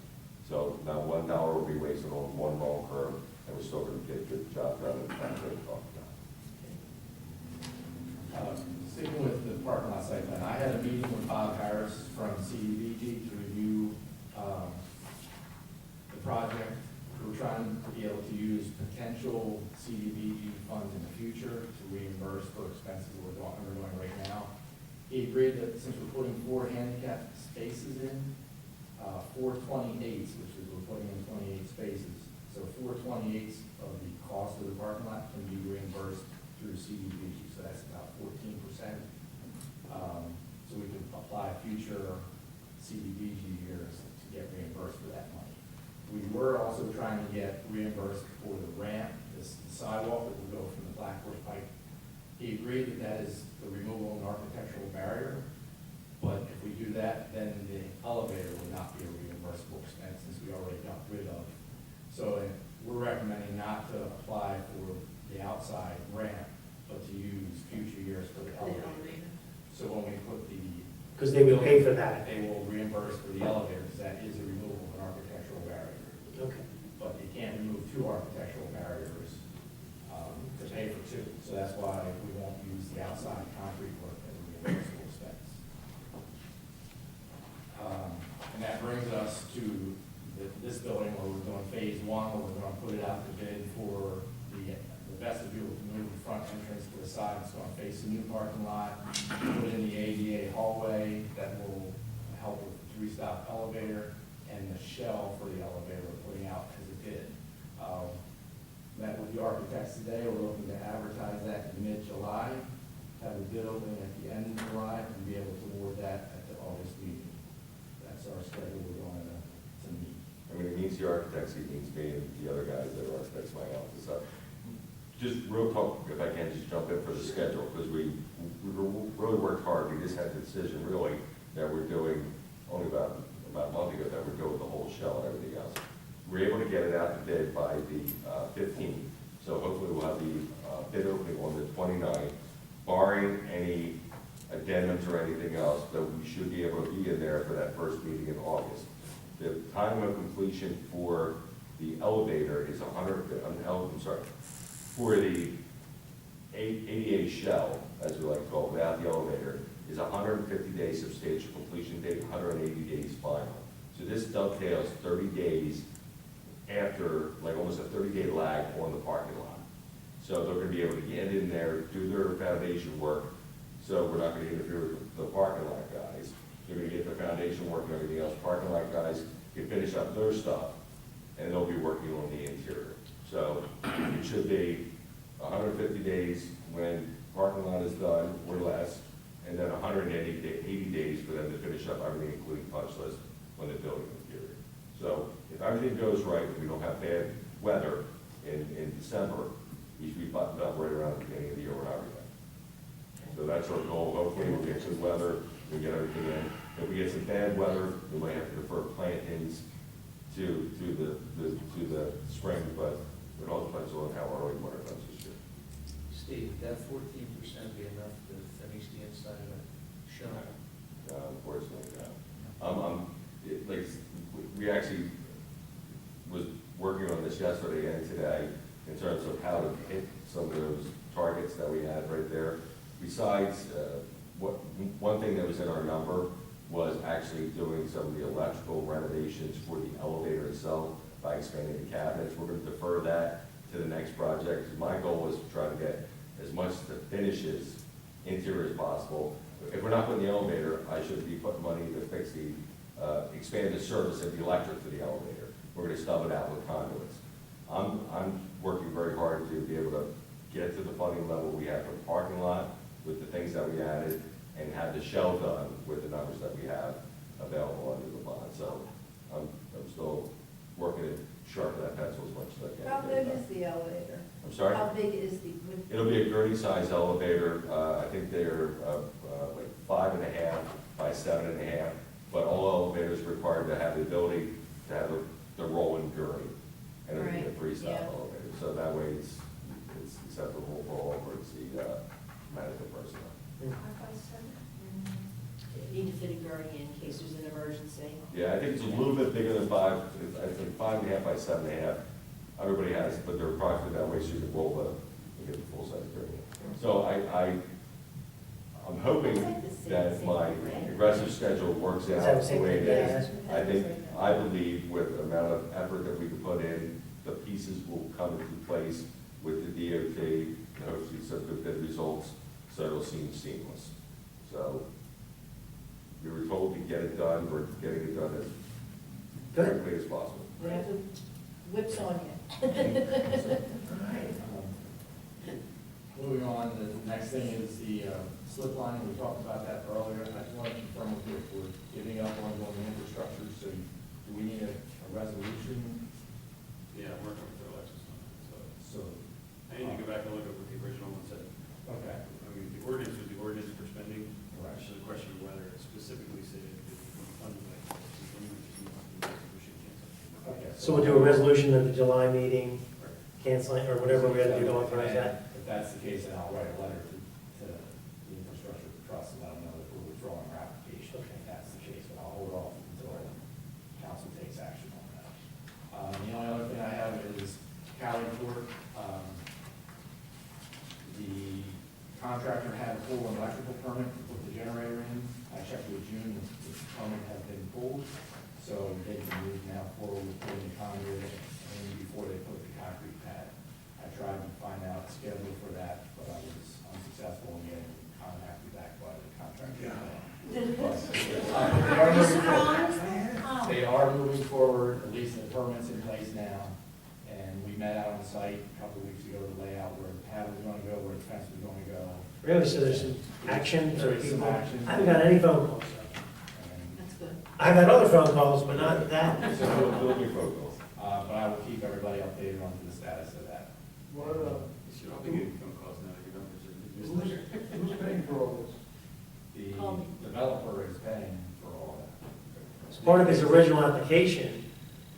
So now $1 will be wasted on one wrong curve, and we're still going to get a good job done and that's what we're talking about. Sticking with the parking lot site plan, I had a meeting with Bob Harris from CDBG to review the project. We're trying to be able to use potential CDBG funds in the future to reimburse for expenses we're doing right now. He agreed that since we're putting 4 handicap spaces in, 4 28s, which is we're putting in 28 spaces, so 4 28s of the cost of the parking lot can be reimbursed through CDBG, so that's about 14%. So we can apply future CDBG years to get reimbursed for that money. We were also trying to get reimbursed for the ramp, this sidewalk that will go from the Black Horse Pike. He agreed that that is the removal of an architectural barrier, but if we do that, then the elevator would not be a reimbursable expense since we already got rid of. So we're recommending not to apply for the outside ramp, but to use future years for the elevator. So when we put the. Because they will pay for that. They will reimburse for the elevator, because that is a removal of an architectural barrier. Okay. But you can't remove 2 architectural barriers to pay for 2. So that's why we won't use the outside concrete work as a reimbursable expense. And that brings us to this building where we're doing phase 1, where we're going to put it out to bid for the vestibule to move the front entrance to the side. It's going to face the new parking lot, put in the ADA hallway that will help with the 3-stop elevator, and the shell for the elevator we're putting out as a bid. Met with the architects today. We're looking to advertise that in mid-July, have a bid opening at the end of July, and be able to award that at the August meeting. That's our schedule we're going to meet. I mean, it means the architects, it means me and the other guys that are architects in my office. So just real quick, if I can just jump in for the schedule, because we really worked hard. We just had the decision really that we're doing only about a month ago that we're doing the whole shell and everything else. We're able to get it out to bid by the 15th. So hopefully we'll have the bid opening on the 29th, barring any addendums or anything else, that we should be able to be in there for that first meeting in August. The time of completion for the elevator is for the ADA shell, as we like to call it, without the elevator, is 150 days substantial completion date, 180 days final. So this dovetails 30 days after, like almost a 30-day lag on the parking lot. So they're going to be able to get in there, do their foundation work, so we're not going to interfere with the parking lot guys. They're going to get the foundation work and everything else. Parking lot guys can finish up their stuff, and they'll be working on the interior. So it should be 150 days when parking lot is done or less, and then 180 days for them to finish up everything, including punch list, when they're building interior. So if everything goes right, and we don't have bad weather in December, we should be buttoned up right around the beginning of the year with everything. So that's our goal. Hopefully we'll get good weather, we get everything in. If we get some bad weather, we might have to defer plantings to the spring, but it all depends on how early winter comes this year. Steve, that 14% be enough to finish the inside of the shell? Unfortunately, we actually was working on this yesterday and today in terms of how to hit some of those targets that we had right there. Besides, one thing that was in our number was actually doing some of the electrical renovations for the elevator itself by expanding the cabinets. We're going to defer that to the next project. My goal was to try to get as much of the finishes interior as possible. If we're not putting the elevator, I should be putting money to fix the expand the service of the electric to the elevator. We're going to stub it out with conduits. I'm working very hard to be able to get to the funding level we have for the parking lot with the things that we added, and have the shell done with the numbers that we have available under the bond. So I'm still working to sharpen that pencil as much as I can. How big is the elevator? I'm sorry? How big is the? It'll be a gurney-size elevator. I think they're like 5.5 by 7.5, but all elevators are required to have the ability to have the rolling gurney, and it'll be a 3-stop elevator. So that way it's acceptable for all over the management Need to fit a gurney in case there's an emergency. Yeah, I think it's a little bit bigger than 5, I think 5.5 by 7.5. Everybody has, but they're approximately that way, so you can roll the, get the full size gradient. So I'm hoping that my aggressive schedule works out the way it is. I believe with the amount of effort that we can put in, the pieces will come into place with the DOT, and hopefully some good results, so it'll seem seamless. So we were told to get it done, we're getting it done as quickly as possible. We have the whips on you. Moving on, the next thing is the slip line. We talked about that earlier. I just want to confirm with you if we're giving up on going infrastructure, so do we need a resolution? Yeah, I'm working with Alexis on that, So, I need to go back and look at what the original one said. okay, I mean, the ordinance was the ordinance for spending. Right. It's just a question of whether it specifically said it could be funded by. okay. So we'll do a resolution at the July meeting, canceling, or whatever we have to do to authorize that. If that's the case, then I'll write a letter to the infrastructure trust and let them know that we're withdrawing our application. Okay. If that's the case, but I'll hold off until council takes action on that. The only other thing I have is Cali Court. The contractor had a full electrical permit to put the generator in. I checked with June, the permit has been pulled, so they can move now forward with putting the conduit in before they put the concrete pad. I tried to find out a schedule for that, but I was unsuccessful in getting contacted back by the contractor. They are moving forward, at least the permit's in place now, and we met out on site a couple of weeks ago to lay out where the pad was gonna go, where the fence was gonna go. Really, so there's some action, so There is some people, I action. haven't got any phone calls. And, That's good. I've had other phone calls, but not that. So we'll do phone calls. but I will keep everybody updated on the status of that. You should all be getting phone calls now, your numbers are. Who's paying for all this? The Call me. developer is paying for all that. It's part of his original application,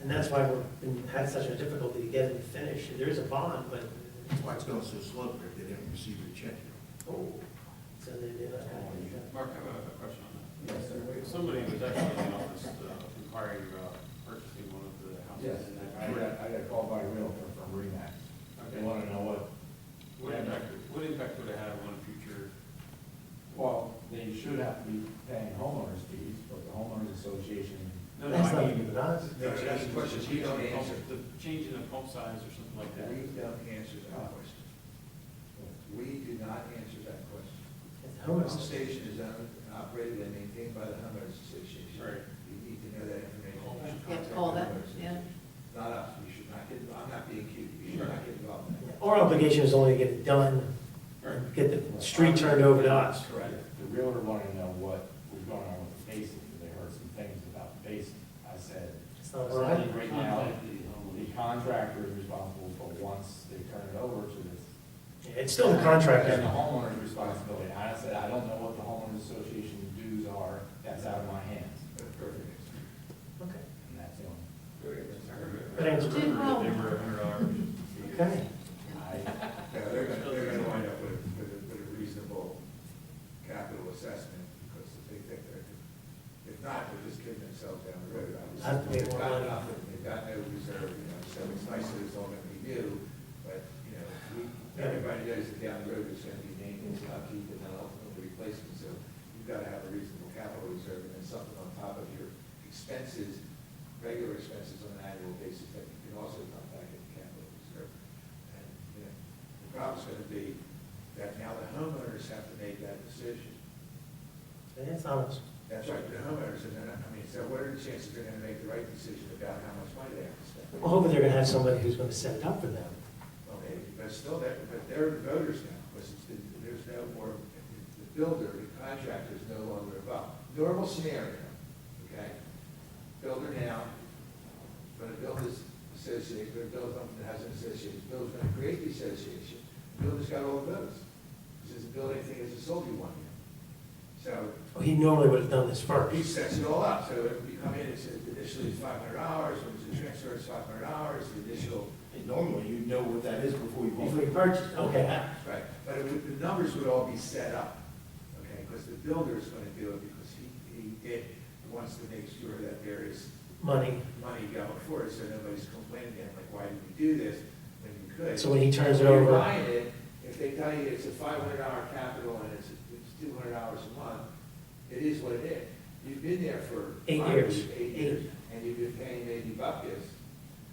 and that's why we've had such a difficulty to get him to finish. There is a bond, but, That's why it's going so slow, if they didn't receive a check. oh, so they're not happy. Mark, I have a question on that. Yes, sir. Somebody was actually in the office inquiring about purchasing one of the Yes, houses in that I area. got called by a realtor from Remax. They want to know what, What impact would it have on future? well, they should have to be paying homeowners fees, but the homeowners association. No, That's I not mean, even us. No, that's the question. We don't answer. The change in the pump size or something like that. We don't answer that question. We do not answer that question. It's The homeless. pump station is owned, operated, and maintained by the homeowners association. Right. You need to know that information. You should You have to contact call the that, homeowners yeah. association. Not us, we should not get, I'm not being cute, you should not get involved in that. Our obligation is only to get it done, and get the street turned over to us. Correct. The realtor wanted to know what was going on with the basin, because they heard some things about the basin. I said, It's not right right. now, the contractor is responsible, but once they turn it over to this. It's still the And contractor. the homeowner's responsibility. I said, I don't know what the homeowners association dues are, that's out of my hands. That's perfect. Okay. And that's the only. Good answer. They were $100. Okay. Yeah, they're gonna wind up with a reasonable capital assessment, because they think if not, they're just kidding themselves down the road. Have to make more money. They've got no reserve, so it's nice that it's all gonna be new, but, everybody knows that down the road there's gonna be maintenance, upkeep, and then ultimately replacement, so you've gotta have a reasonable capital reserve, and then something on top of your expenses, regular expenses on an annual basis, that you can also come back in the capital reserve. And, the problem's gonna be that now the homeowners have to make that decision. That's honest. That's right, the homeowners, and then, so what are the chances they're gonna make the right decision about how much money they have to spend? Well, hopefully they're gonna have somebody who's gonna set it up for them. Well, maybe, but still, but they're the voters now, because there's no more, the builder, the contractor is no longer involved. Normal scenario, okay? Builder now, gonna build this association, gonna build something that has an association, builder's gonna create the association, builder's got all the votes. This isn't building anything, it's a solely one here. So, Well, he normally would have done this he first. sets it all up, so if we come in, it's initially it's $500, when it's a transfer, it's $500, the initial. And normally, you know what that is before you Before you purchase, okay. Right, but the numbers would all be set up, because the builder is gonna do it, because it wants to make sure that there is Money. money going forward, so nobody's complaining again, like, why did we do this when you could? So when he turns it When you're over- buying it, if they tell you it's a $500 capital and it's $200 a month, it is what it is. You've been there for 8 5 years. 8 years, and you've been paying maybe buckets,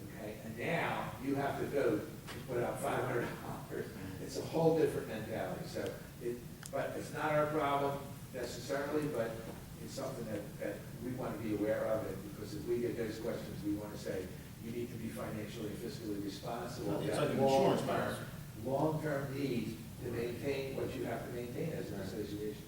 okay? And now you have to go and put out $500. It's a whole different mentality, so but it's not our problem necessarily, but it's something that we want to be aware of it, because if we get those questions, we want to say, you need to be financially and fiscally responsible. It's You like have an insurance policy. long-term needs to maintain what you have to maintain as an association.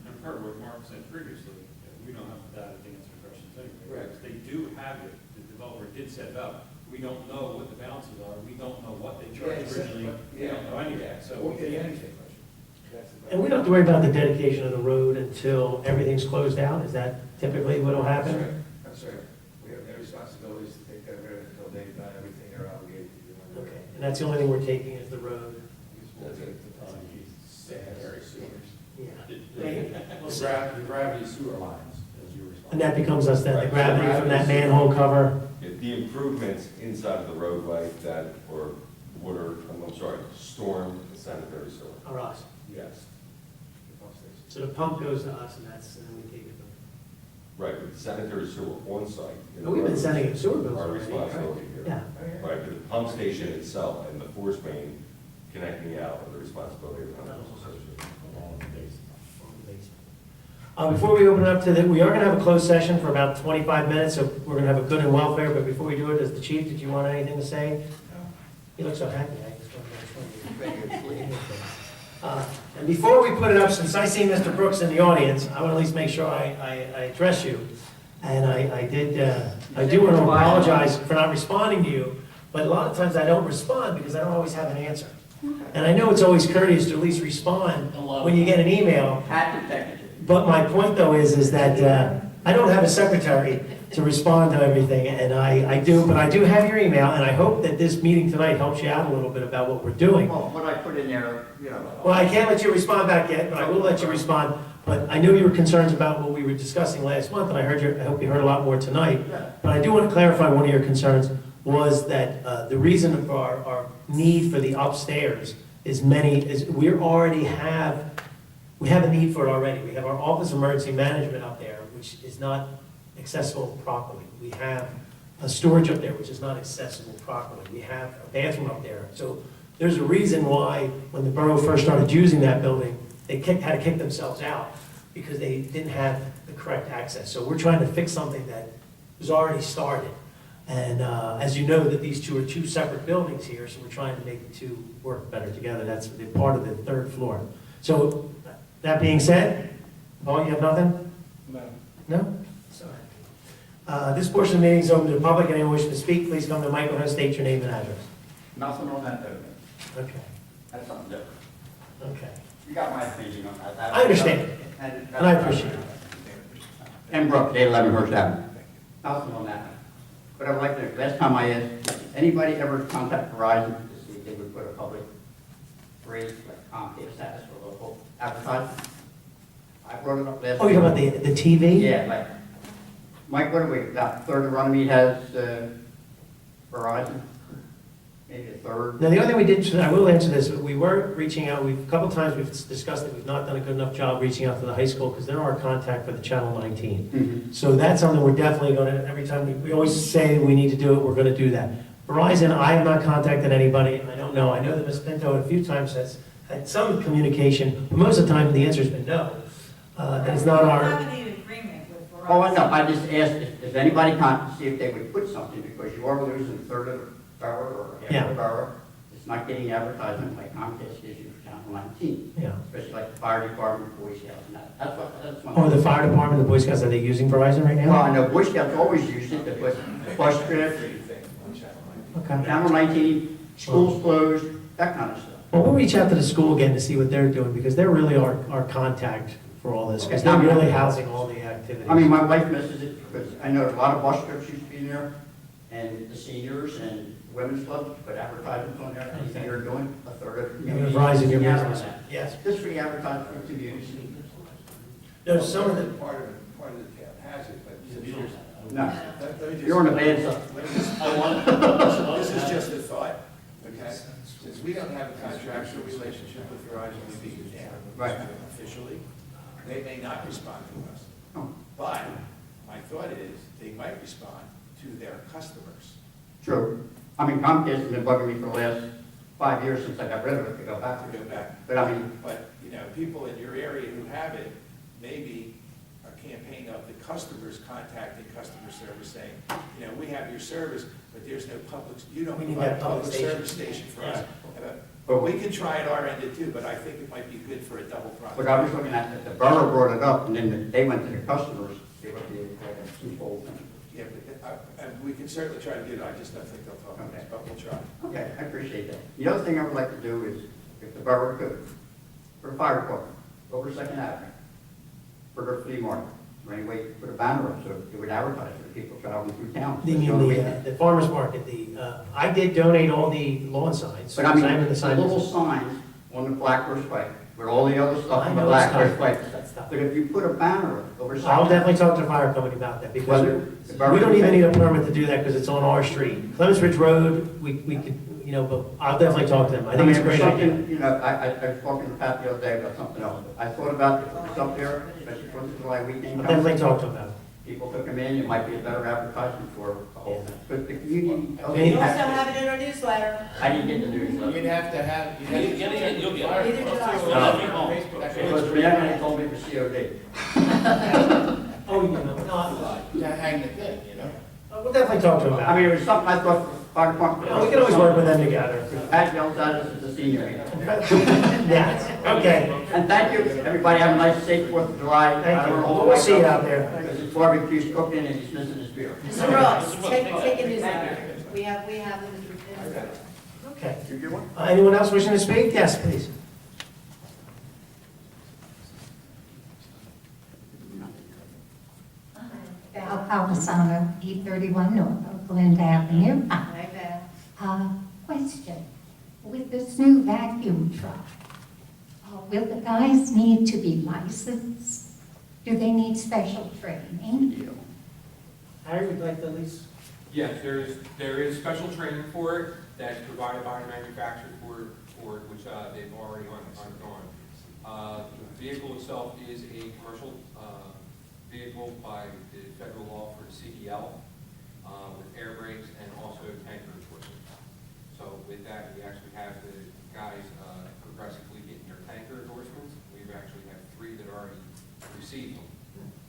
I've heard what Mark said previously, that we don't have the data to answer questions anyway. Correct. They do have it, the developer did set it up. We don't know what the balances are, we don't know what they charged originally, we don't know any of that, so. We'll get anything. That's the- And we don't have to worry about the dedication of the road until everything's closed out? Is that typically what will That's happen? right, that's right. We have no responsibilities to take care of it until they've done everything they're obligated to do. Okay, and that's the only thing we're taking is the road? That's it. Sanitary sewers. Yeah. The gravity sewer lines, as you were And that becomes us then, the Right. gravity from that manhole cover? The improvements inside of the roadway that, or water, I'm sorry, storm and sanitary sewer. Are us. Yes. The pump station. So the pump goes to us and then we take it from Right, but the sanitary sewer on site. there. But we've been sending it sewer bills Our already, responsibility right? here. Yeah. Right, but the pump station itself and the force main connecting out are the responsibility of the Homeowners Association. Before we open it up to we are gonna have a closed session for about 25 minutes, so we're gonna have a good and welfare, but before we do it, does the chief, did you want anything to say? You look so happy, I just want to make sure. And before we put it up, since I see Mr. Brooks in the audience, I want to at least make sure I address you. And I do want to apologize for not responding to you, but a lot of times I don't respond because I don't always have an answer. And I know it's always courteous to at least respond when you get an email. But my point though is that I don't have a secretary to respond to everything, and I do have your email, and I hope that this meeting tonight helps you out a little bit about what we're doing. Well, what I put in there, you know. Well, I can't let you respond back yet, but I will let you respond. But I knew you were concerned about what we were discussing last month, and I hope you heard a lot more tonight. But I do want to clarify one of your concerns was that the reason for our need for the upstairs is we have a need for it already. We have our Office of Emergency Management up there, which is not accessible properly. We have a storage up there, which is not accessible properly. We have a bathroom up there. So there's a reason why, when the borough first started using that building, they had to kick themselves out because they didn't have the correct access. So we're trying to fix something that was already started. And as you know, that these two are two separate buildings here, so we're trying to make the two work better together. That's part of the third floor. So that being said, Paul, you have nothing? No. No? Sorry. This portion of the meeting is open to the public. Anyone wishing to speak, please come to the microphone, state your name and address. Nothing on that note. Okay. That's something different. Okay. You got my opinion on that. I understand. And I appreciate it. Ken Brook, 811 Hurst Avenue. Nothing on that. But I would like to, last time I asked, anybody ever contact Verizon to see if they would put a public free, like Comcast status for local advertising? I brought it up last. Oh, you're talking about the TV? Yeah, like, Mike, what are we, about a third of Runnemede has Verizon? Maybe a third? Now, the only thing we did, I will answer this, we were reaching out, a couple times we've discussed that we've not done a good enough job reaching out to the high school because they're our contact for the Channel 19. Mhm. So that's something we're definitely going to, every time, we always say we need to do it, we're going to do that. Verizon, I have not contacted anybody, I don't know. I know that Ms. Pinto a few times has had some communication, but most of the time the answer's been no. And it's not We our, have an agreement with Verizon. Oh, I know, I just asked if anybody contacted, see if they would put something, because you are losing a third of the borough or half of the borough. It's not getting advertisement like Comcast gives you for Channel 19. Yeah. Especially like the fire department, Boy Scouts, and that's my. or the fire department, the Boy Scouts, are they using Verizon right Well, now? I know Boy Scouts always use it to put bus trips, Okay. Channel 19, schools closed, that kind of stuff. Well, we'll reach out to the school again to see what they're doing because they're really our contact for all this because they're really housing all the activities. I mean, my wife misses it because I know a lot of bus trips used to be there, and the seniors, and women's club, put advertisements on there, anything you're doing, a third of the You're community. advising your Yeah, on business. that. Yes. Just free advertising for the community. No, some of the, Part of the town has it, but since You don't there's- have No, let me just- you're on the bad side. let me just- I want- This is just a thought, okay? Since we don't have a contractual relationship with Verizon, we beat it down. Right. Officially, they may not respond to us. Oh. But my thought is, they might respond to their customers. True. I mean, Comcast has been bugging me for the last 5 years since I got rid of it to go back. To go back. But I mean, But, you know, people in your area who have it, maybe a campaign of the customers contacting customer service saying, you know, we have your service, but there's no public, you don't We need provide a that public public station. service station for us. But But we can try at our end too, but I think it might be good for a double but project. I was looking at, the borough brought it up, and then they went to the customers, they went to the twofold thing. Yeah, but, and we can certainly try to do it, I just don't think they'll talk to us, but we'll try. Okay, I appreciate that. The other thing I would like to do is, if the borough could, for the fire department, over Second Avenue, for their flea market, or any way, put a banner up so it would advertise for the people traveling through town. you especially on mean weekends. the farmer's market, I did donate all the lawn signs. But I mean, I'm in the the sign little business. signs on the Blackbird Pike, with all the other stuff I on the know it's Blackbird tough. Pike. That's tough. But if you put a banner up over Second. I'll definitely talk to the fire company about that, because Whether the borough we don't even can- need a permit to do that, because it's on our street. Clemens Ridge Road, we could, you know, but I'll definitely talk to them. I think it's a if great there's idea. something, you know, I was talking to Pat the other day about something else. I thought about if it was up there, especially for the July weekend. I'll definitely talk to them about it. People took them in, it might be a better advertisement for the whole thing. But the community. We also have it in our newsletter. I didn't get the newsletter. You'd have to have, you'd You get it, you'll get it. Neither did I. Because Brianna told me it was COD. Oh, you know, To hang the thing, you know? we'll definitely talk to them I about mean, it. it was something I thought for fire department. Yeah, we can always work with them together. Pat yelled at us at the senior meeting. Yes, okay. And thank you, everybody, have a nice, safe 4th of July. Thank you. I don't know We'll see you out there. Because it's barbecue's cooking and he's missing his beer. Mr. Ross, take a newsletter. We have them. Okay. Anyone else wishing to speak? Yes, please. Val Palisano, 831 North Oakland Avenue. Hi, Val. Question, with this new vacuum truck, will the guys need to be licensed? Do they need special training? Harry, would you like to at least? Yes, there is special training for it that's provided by the manufacturer for it, which they've already undergone. The vehicle itself is a commercial vehicle by the federal law for the CDL with air brakes and also tanker enforcement. So with that, we actually have the guys progressively getting their tanker endorsements. We've actually had 3 that already received them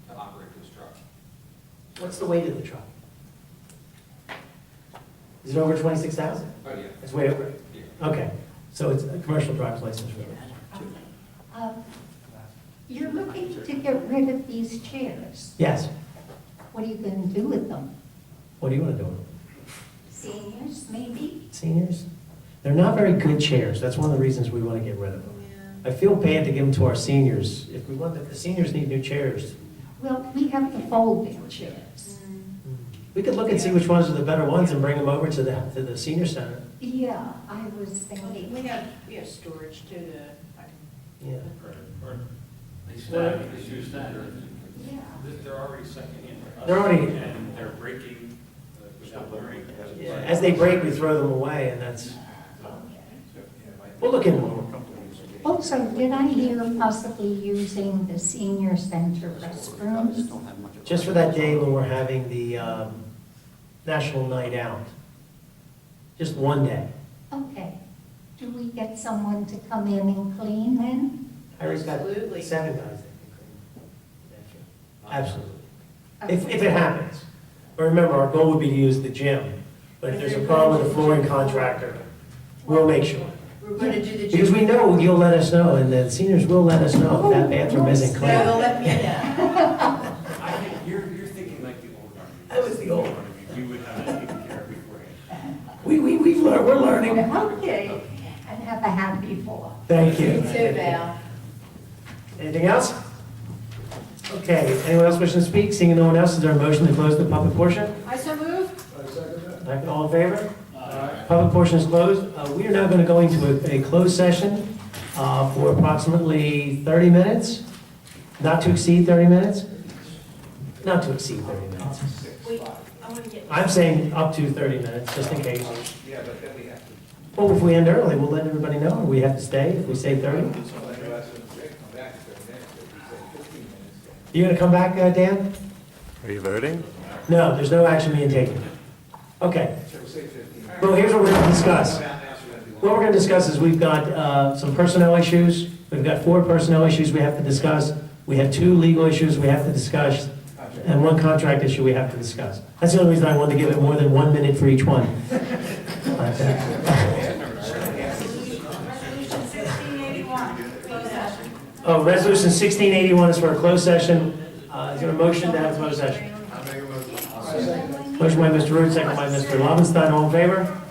to operate this truck. What's the weight of the truck? Is it over 26,000? Oh, yeah. It's way over. Yeah. Okay, so it's a commercial driver's license. You're looking to get rid of these chairs. Yes. What are you going to do with them? What do you want to do with them? Seniors, maybe? Seniors? They're not very good chairs. That's one of the reasons we want to get rid of them. I feel bad to give them to our seniors. If the seniors need new chairs, Well, we have the folding chairs. we could look and see which ones are the better ones and bring them over to the senior center. Yeah, I was thinking. We have storage too, Yeah. They use standard. Yeah. They're already second in. They're already- And they're breaking without learning. Yeah, as they break, we throw them away, and that's, we'll look into them. Also, did I hear possibly using the senior center restrooms? Just for that day when we're having the National Night Out. Just one day. Okay. Do we get someone to come in and clean then? Harry's got Absolutely. 7 guys that can clean. Absolutely. If it happens. But remember, our goal would be to use the gym. But if there's a problem with the flooring contractor, we'll make sure. We're going to do the. Because we know you'll let us know, and the seniors will let us know if that bathroom isn't clean. They'll let me know. I think you're thinking like the old army. That was the old army. We would have it taken care of beforehand. We're learning. Okay. And have a happy fall. Thank you. You too, Val. Anything else? Okay, anyone else wishing to speak? Seeing no one else, is there a motion to close the public portion? I so move. Second, all in favor? Public portion is closed. We are now going to go into a closed session for approximately 30 minutes, not to exceed 30 minutes. Not to exceed 30 minutes. Wait, I want to get. I'm saying up to 30 minutes, just in case. Yeah, but then we have to, Well, if we end early, we'll let everybody know. We have to stay if we say 30. so then that's when we come back to 30 minutes, if we say 15 minutes. You going to come back, Dan? Are you voting? No, there's no action being taken. Okay. So we'll say 15. Well, here's what we're going to discuss. Come out now, so we're gonna be What we're going to discuss is we've got some personnel issues. We've got 4 personnel issues we have to discuss. We have 2 legal issues we have to discuss, and 1 contract issue we have to discuss. That's the only reason I wanted to give it more than 1 minute for each one. Resolution 1681, closed session. Oh, resolution 1681 is for a closed session. Is there a motion to have a closed session? I make a motion. Motion by Mr. Root, second by Mr. Lobenstein. All in favor?